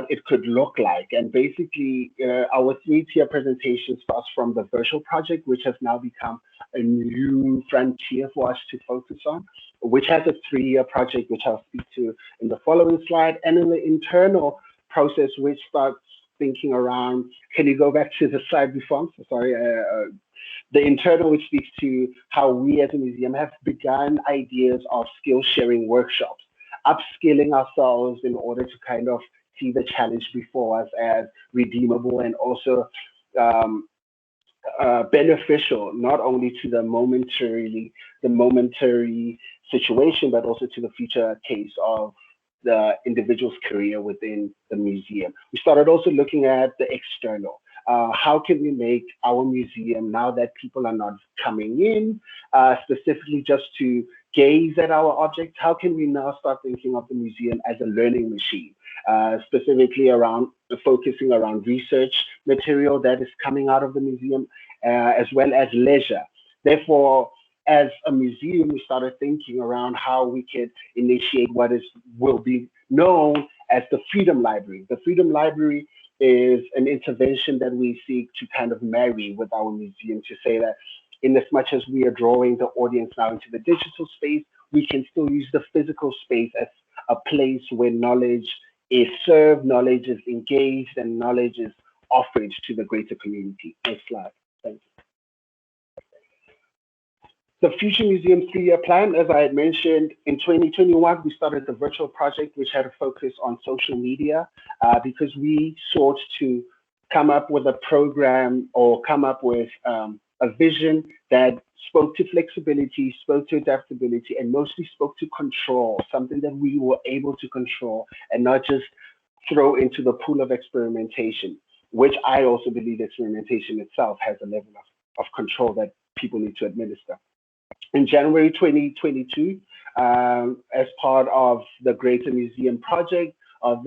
it could look like. And basically, our 3-tier presentation starts from the virtual project, which has now become a new frontier for us to focus on, which has a 3-year project, which I'll speak to in the following slide. And in the internal process, which starts thinking around, can you go back to the slide before? I'm so sorry. The internal, which speaks to how we as a museum have begun ideas of skill sharing workshops, upskilling ourselves in order to kind of see the challenge before us as redeemable and also beneficial, not only to the momentary situation, but also to the future case of the individual's career within the museum. We started also looking at the external. How can we make our museum, now that people are not coming in, specifically just to gaze at our objects, how can we now start thinking of the museum as a learning machine, specifically around focusing around research material that is coming out of the museum, as well as leisure. Therefore, as a museum, we started thinking around how we could initiate what will be known as the Freedom Library. The Freedom Library is an intervention that we seek to kind of marry with our museum, to say that in as much as we are drawing the audience now into the digital space, we can still use the physical space as a place where knowledge is served, knowledge is engaged, and knowledge is offered to the greater community. Next slide. Thank you. The Future Museum 3-year plan, as I had mentioned, in 2021, we started the virtual project, which had a focus on social media, because we sought to come up with a program or come up with a vision that spoke to flexibility, spoke to adaptability, and mostly spoke to control, something that we were able to control and not just throw into the pool of experimentation, which I also believe experimentation itself has a level of control that people need to administer. In January 2022, as part of the Greater Museum project of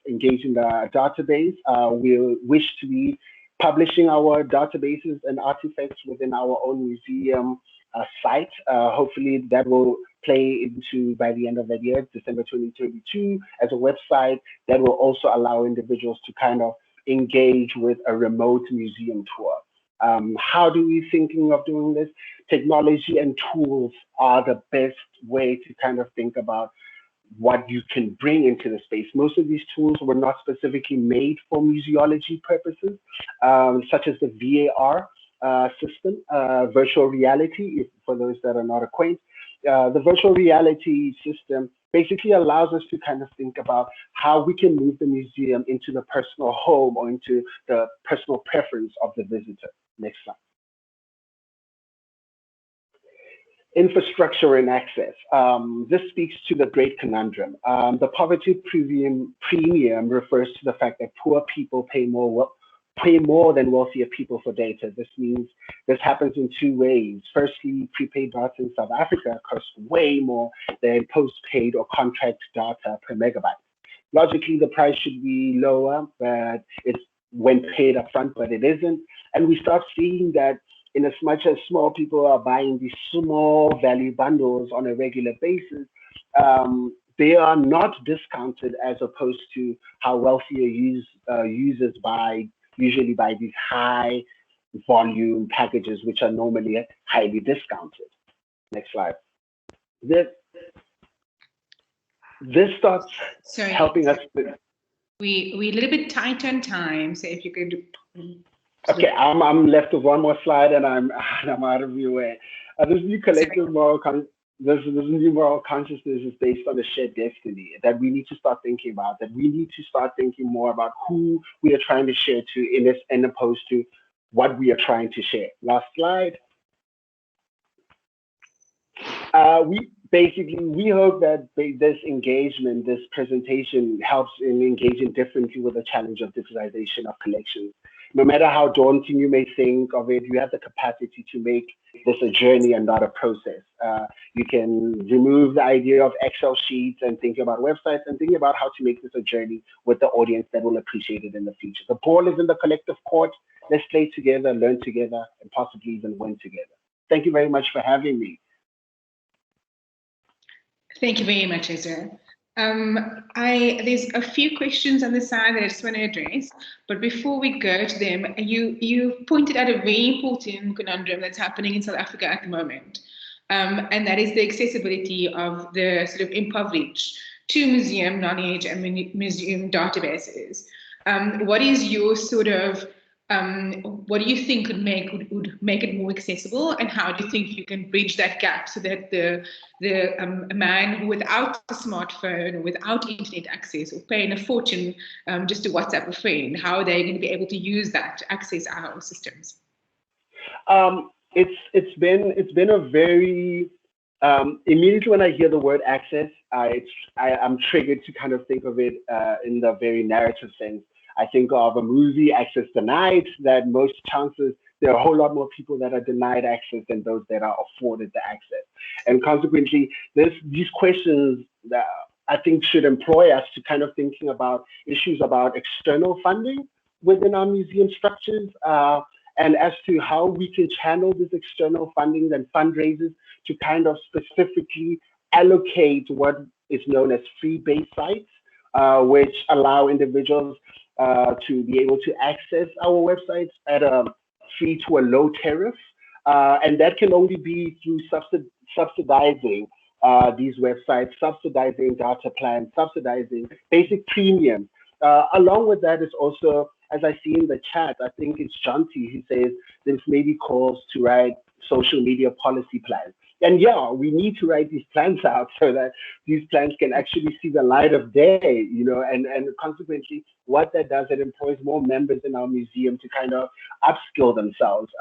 engaging the database, we wish to be publishing our databases and artifacts within our own museum site. Hopefully that will play into, by the end of that year, December 2022, as a website that will also allow individuals to kind of engage with a remote museum tour. How do we thinking of doing this? Technology and tools are the best way to kind of think about what you can bring into the space. Most of these tools were not specifically made for museology purposes, such as the VAR system, virtual reality, for those that are not acquainted. The virtual reality system basically allows us to kind of think about how we can move the museum into the personal home or into the personal preference of the visitor. Next slide. Infrastructure and access. This speaks to the great conundrum. The poverty premium refers to the fact that poor people pay more than wealthier people for data. This means this happens in two ways. Firstly, prepaid data in South Africa costs way more than postpaid or contract data per megabyte. Logically, the price should be lower, but it's when paid upfront, but it isn't. And we start seeing that in as much as small people are buying these small value bundles on a regular basis, they are not discounted as opposed to how wealthier users usually buy these high volume packages, which are normally highly discounted. Next slide. This starts helping us. We're a little bit tight on time, so if you could. Okay, I'm left with one more slide, and I'm out of your way. This new collective moral consciousness is based on a shared destiny that we need to start thinking about. That we need to start thinking more about who we are trying to share to, in this, and opposed to what we are trying to share. Last slide. We hope that this engagement, this presentation, helps in engaging differently with the challenge of digitization of collections. No matter how daunting you may think of it, you have the capacity to make this a journey and not a process. You can remove the idea of Excel sheets and think about websites and think about how to make this a journey with the audience that will appreciate it in the future. The ball is in the collective court. Let's play together, learn together, and possibly even win together. Thank you very much for having me. Thank you very much, Ezra. There's a few questions on the side that I just want to address, but before we go to them, you pointed out a very important conundrum that's happening in South Africa at the moment, and that is the accessibility of the sort of impoverished to museum knowledge and museum databases. What is your sort of what do you think would make it more accessible, and how do you think you can bridge that gap so that a man without a smartphone or without internet access or paying a fortune just to WhatsApp a friend, how are they going to be able to use that to access our systems? It's been a very immediately when I hear the word access, I'm triggered to kind of think of it in the very narrative sense. I think of a movie, access denied, that most chances there are a whole lot more people that are denied access than those that are afforded the access. And consequently, these questions that I think should employ us to kind of thinking about issues about external funding within our museum structures, and as to how we can channel this external funding and fundraisers to kind of specifically allocate what is known as free-based sites, which allow individuals to be able to access our websites at a free to a low tariff. And that can only be through subsidizing these websites, subsidizing data plans, subsidizing basic premiums. Along with that is also, as I see in the chat, I think it's Janti who says there's maybe calls to write social media policy plans. And yeah, we need to write these plans out so that these plans can actually see the light of day, you know, and consequently what that does, it employs more members in our museum to kind of upskill themselves.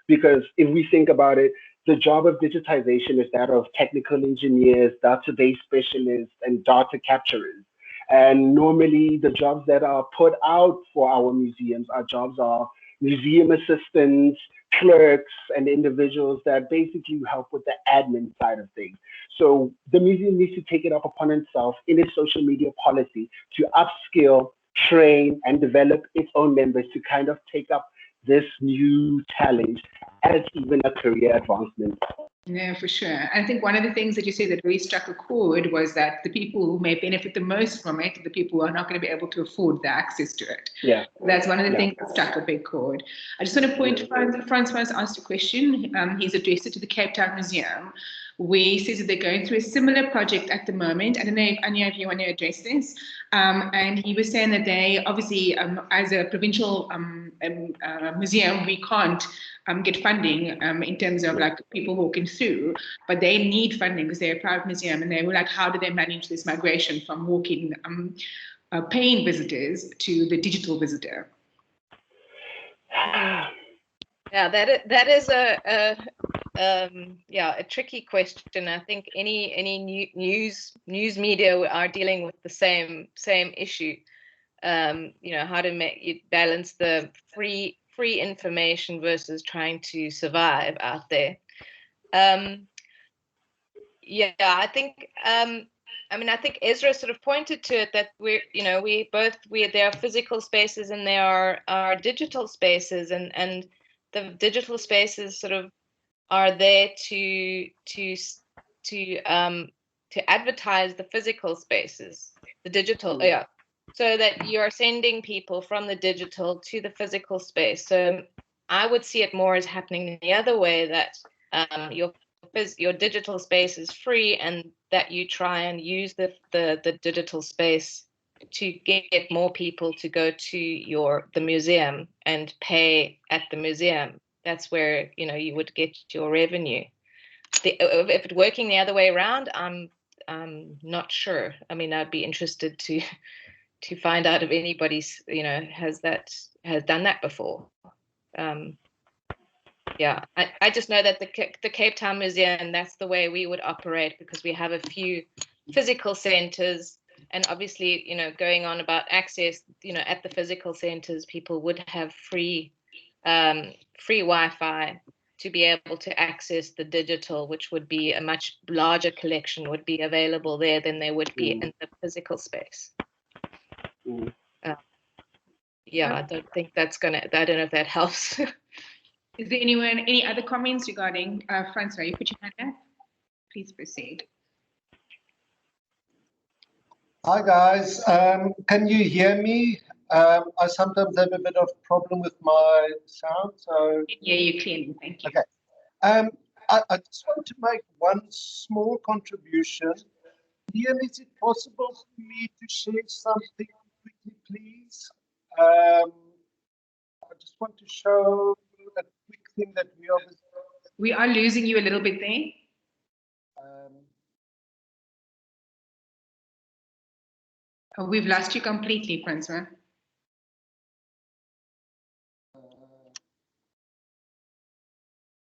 Because if we think about it, the job of digitization is that of technical engineers, database specialists, and data capturers. And normally the jobs that are put out for our museums are jobs of museum assistants, clerks, and individuals that basically help with the admin side of things. So the museum needs to take it up upon itself in its social media policy to upskill, train, and develop its own members to kind of take up this new challenge as even a career advancement. Yeah, for sure. I think one of the things that you said that really struck a chord was that the people who may benefit the most from it are the people who are not going to be able to afford the access to it. Yeah. That's one of the things that struck a big chord. I just want to point, Francois asked a question. He's addressed it to the Cape Town Museum, where he says that they're going through a similar project at the moment. I don't know if you want to address this. And he was saying that they obviously, as a provincial museum, we can't get funding in terms of like people walking through, but they need funding because they're a private museum, and they were like, how do they manage this migration from walking paying visitors to the digital visitor? Yeah, that is a tricky question. I think any news media are dealing with the same issue. You know, how to balance the free information versus trying to survive out there. Yeah, I think I think Ezra sort of pointed to it, that there are physical spaces and there are digital spaces, and the digital spaces sort of are there to advertise the physical spaces, the digital, so that you're sending people from the digital to the physical space. So I would see it more as happening the other way, that your digital space is free, and that you try and use the digital space to get more people to go to the museum and pay at the museum. That's where you would get your revenue. If it's working the other way around, I'm not sure. I mean, I'd be interested to find out if anybody's has done that before. Yeah, I just know that the Cape Town Museum, that's the way we would operate, because we have a few physical centers, and obviously, going on about access, at the physical centers, people would have free Wi-Fi to be able to access the digital, which would be a much larger collection would be available there than they would be in the physical space. Yeah, I don't think I don't know if that helps. Is there any other comments regarding Francois? You put your hand up. Please proceed. Hi guys, can you hear me? I sometimes have a bit of problem with my sound, so yeah, you clearly. Thank you. Okay. I just want to make one small contribution. Ian, is it possible for me to share something quickly, please? I just want to show a quick thing that we are losing you a little bit there. We've lost you completely, Francois.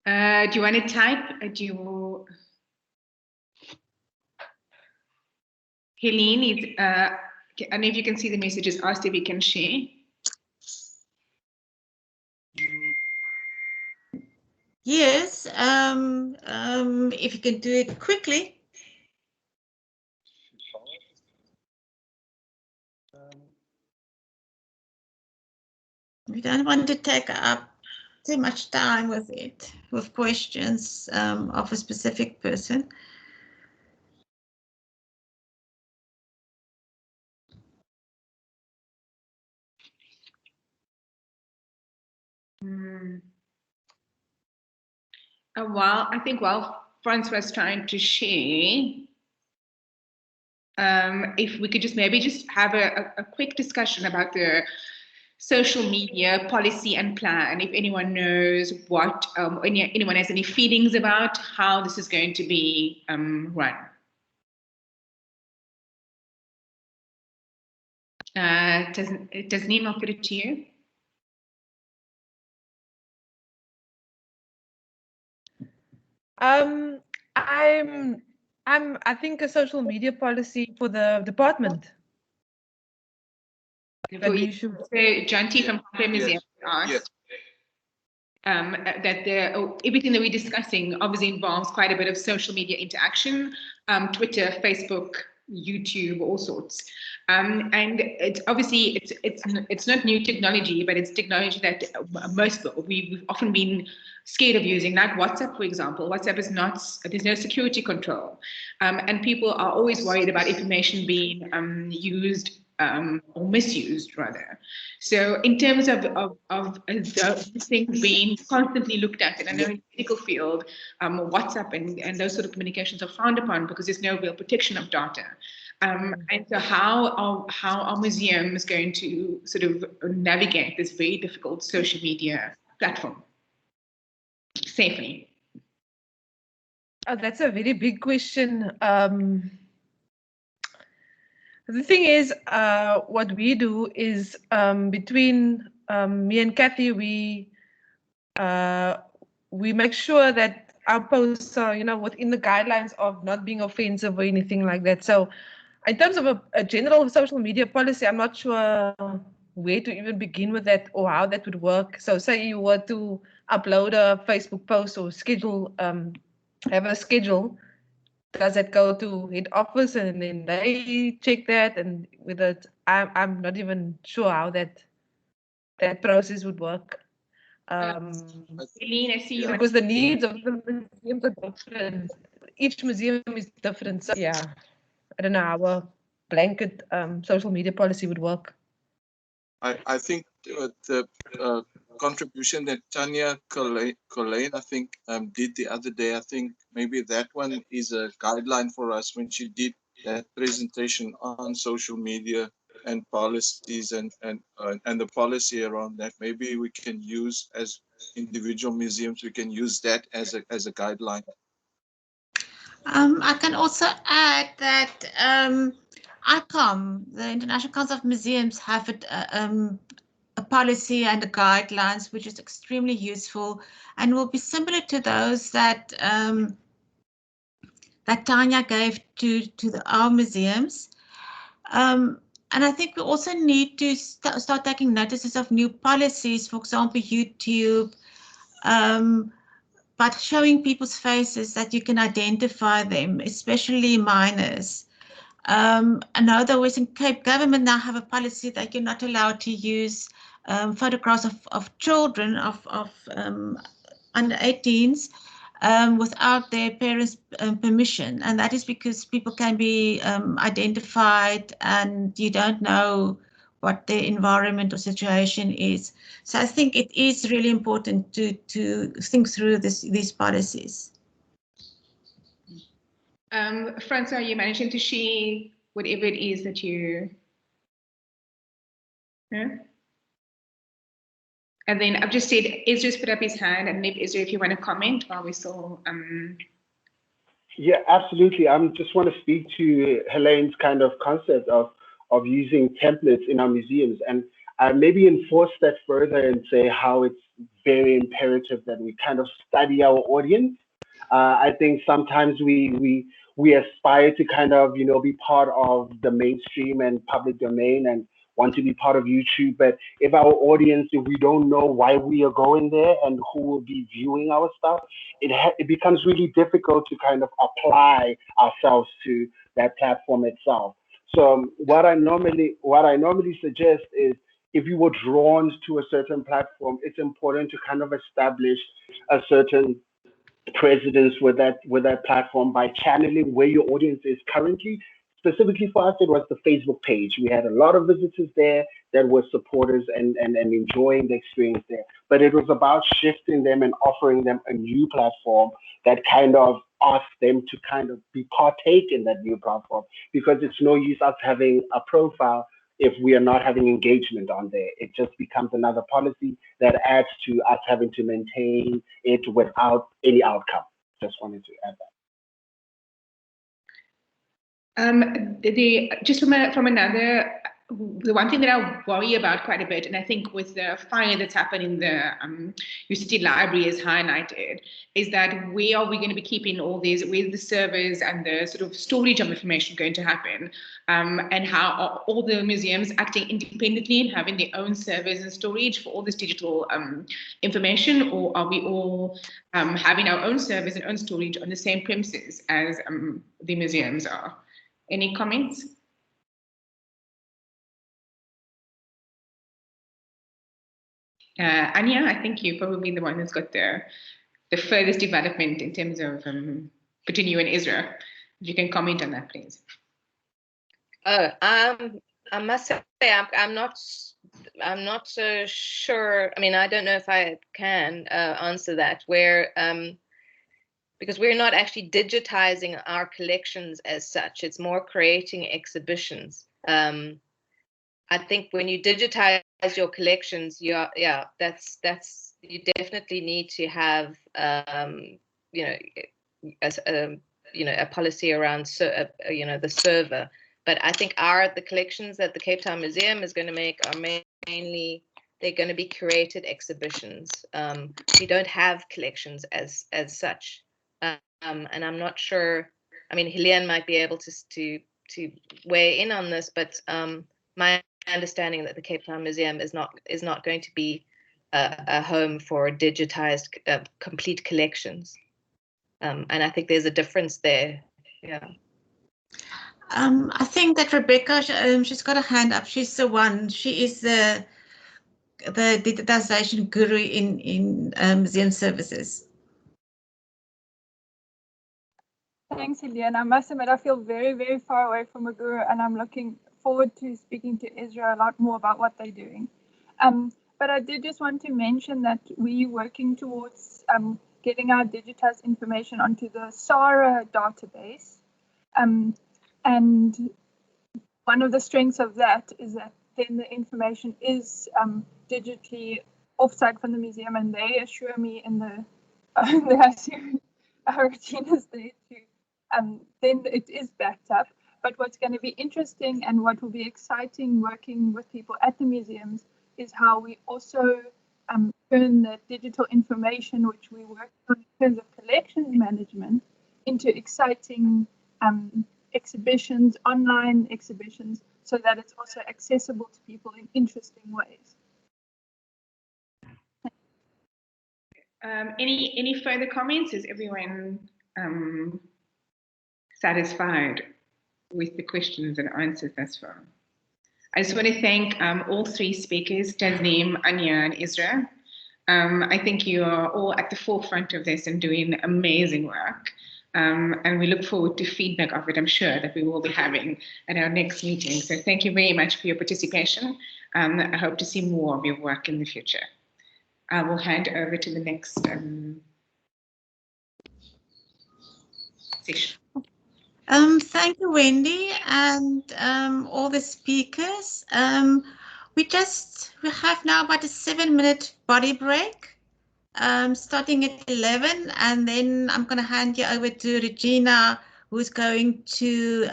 Do you want to type? Helene, I don't know if you can see the messages, asked if you can share. Yes, if you can do it quickly. We don't want to take up too much time with it, with questions of a specific person. While Franz was trying to share, if we could just maybe just have a quick discussion about the social media policy and plan, if anyone knows what, anyone has any feelings about how this is going to be run. Does Nima put it to you? I think a social media policy for the department. That we should. So John T from Cafe Museum asked that everything that we're discussing obviously involves quite a bit of social media interaction, Twitter, Facebook, YouTube, all sorts. And it's obviously it's not new technology, but it's technology that we've often been scared of using, like WhatsApp, for example. WhatsApp is not, there's no security control. And people are always worried about information being used or misused, rather. So in terms of things being constantly looked at, and I know in the medical field, WhatsApp and those sort of communications are frowned upon because there's no real protection of data. And so how are museums going to sort of navigate this very difficult social media platform safely? Oh, that's a very big question. The thing is, what we do is between me and Kathy, we make sure that our posts are, within the guidelines of not being offensive or anything like that. So in terms of a general social media policy, I'm not sure where to even begin with that or how that would work. So say you were to upload a Facebook post or schedule, have a schedule, does it go to head office and then they check that? And with it, I'm not even sure how that process would work. Eileen, I see you. Because the needs of the museums are different. Each museum is different. So yeah, I don't know how a blanket social media policy would work. I think the contribution that Tanya Colleen, I think, did the other day, I think maybe that one is a guideline for us when she did that presentation on social media and policies and the policy around that. Maybe we can use, as individual museums, we can use that as a guideline. I can also add that ICOM, the International Council of Museums, have a policy and a guidelines which is extremely useful and will be similar to those that that Tanya gave to our museums. And I think we also need to start taking notices of new policies, for example, YouTube, but showing people's faces that you can identify them, especially minors. I know the Western Cape government now have a policy that you're not allowed to use photographs of children of under 18s without their parents' permission, and that is because people can be identified and you don't know what their environment or situation is. So I think it is really important to think through these policies. Francois, are you managing to share whatever it is that you... Yeah? And then I've just said Ezra's put up his hand, and maybe Ezra, if you want to comment while we're still... Yeah, absolutely. I just want to speak to Helene's kind of concept of using templates in our museums, and maybe enforce that further and say how it's very imperative that we kind of study our audience. I think sometimes we aspire to kind of be part of the mainstream and public domain, and want to be part of YouTube. But if our audience, if we don't know why we are going there and who will be viewing our stuff, it becomes really difficult to kind of apply ourselves to that platform itself. So what I normally suggest is, if you were drawn to a certain platform, it's important to kind of establish a certain presence with that platform by channeling where your audience is currently. Specifically for us, it was the Facebook page. We had a lot of visitors there that were supporters and enjoying the experience there. But it was about shifting them and offering them a new platform that kind of asked them to kind of be partake in that new platform, because it's no use us having a profile if we are not having engagement on there. It just becomes another policy that adds to us having to maintain it without any outcome. Just wanted to add that. Just from another, the one thing that I worry about quite a bit, and I think with the fire that's happened in the UCT library is highlighted, is that where are we going to be keeping all these, where the servers and the sort of storage of information going to happen, and how are all the museums acting independently and having their own servers and storage for all this digital information, or are we all having our own servers and own storage on the same premises as the museums are? Any comments? Anya, I think you're probably the one who's got the furthest development in terms of between you and Israel. If you can comment on that, please. I must say I'm not so sure. I mean, I don't know if I can answer that. Because we're not actually digitizing our collections as such. It's more creating exhibitions. I think when you digitize your collections, you definitely need to have a policy around the server. But I think the collections that the Cape Town Museum is going to make are mainly, they're going to be curated exhibitions. We don't have collections as such. And I'm not sure. I mean, Helene might be able to weigh in on this, but my understanding that the Cape Town Museum is not going to be a home for digitized complete collections, and I think there's a difference there. Yeah. I think that Rebecca, she's got a hand up. She's the one. She is the digitization guru in museum services. Thanks, Helene. I must admit, I feel very, very far away from a guru, and I'm looking forward to speaking to Israel a lot more about what they're doing. But I did just want to mention that we're working towards getting our digitized information onto the SARA database. And one of the strengths of that is that then the information is digitally offsite from the museum, and they assure me in the our routine is there to then it is backed up. But what's going to be interesting and what will be exciting working with people at the museums is how we also turn the digital information, which we work on in terms of collections management, into exciting exhibitions, online exhibitions, so that it's also accessible to people in interesting ways. Any further comments? Is everyone satisfied with the questions and answers thus far? I just want to thank all three speakers, Tasneem, Anya, and Isra. I think you are all at the forefront of this and doing amazing work. And we look forward to feedback of it, I'm sure, that we will be having at our next meeting. So thank you very much for your participation. I hope to see more of your work in the future. I will hand over to the next session. Thank you, Wendy, and all the speakers. We have now about a 7-minute body break, starting at 11, and then I'm going to hand you over to Regina, who's going to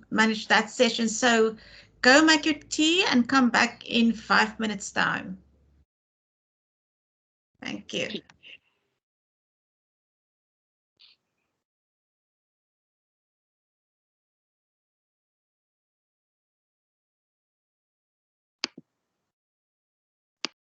manage that session. So go make your tea and come back in 5 minutes' time. Thank you.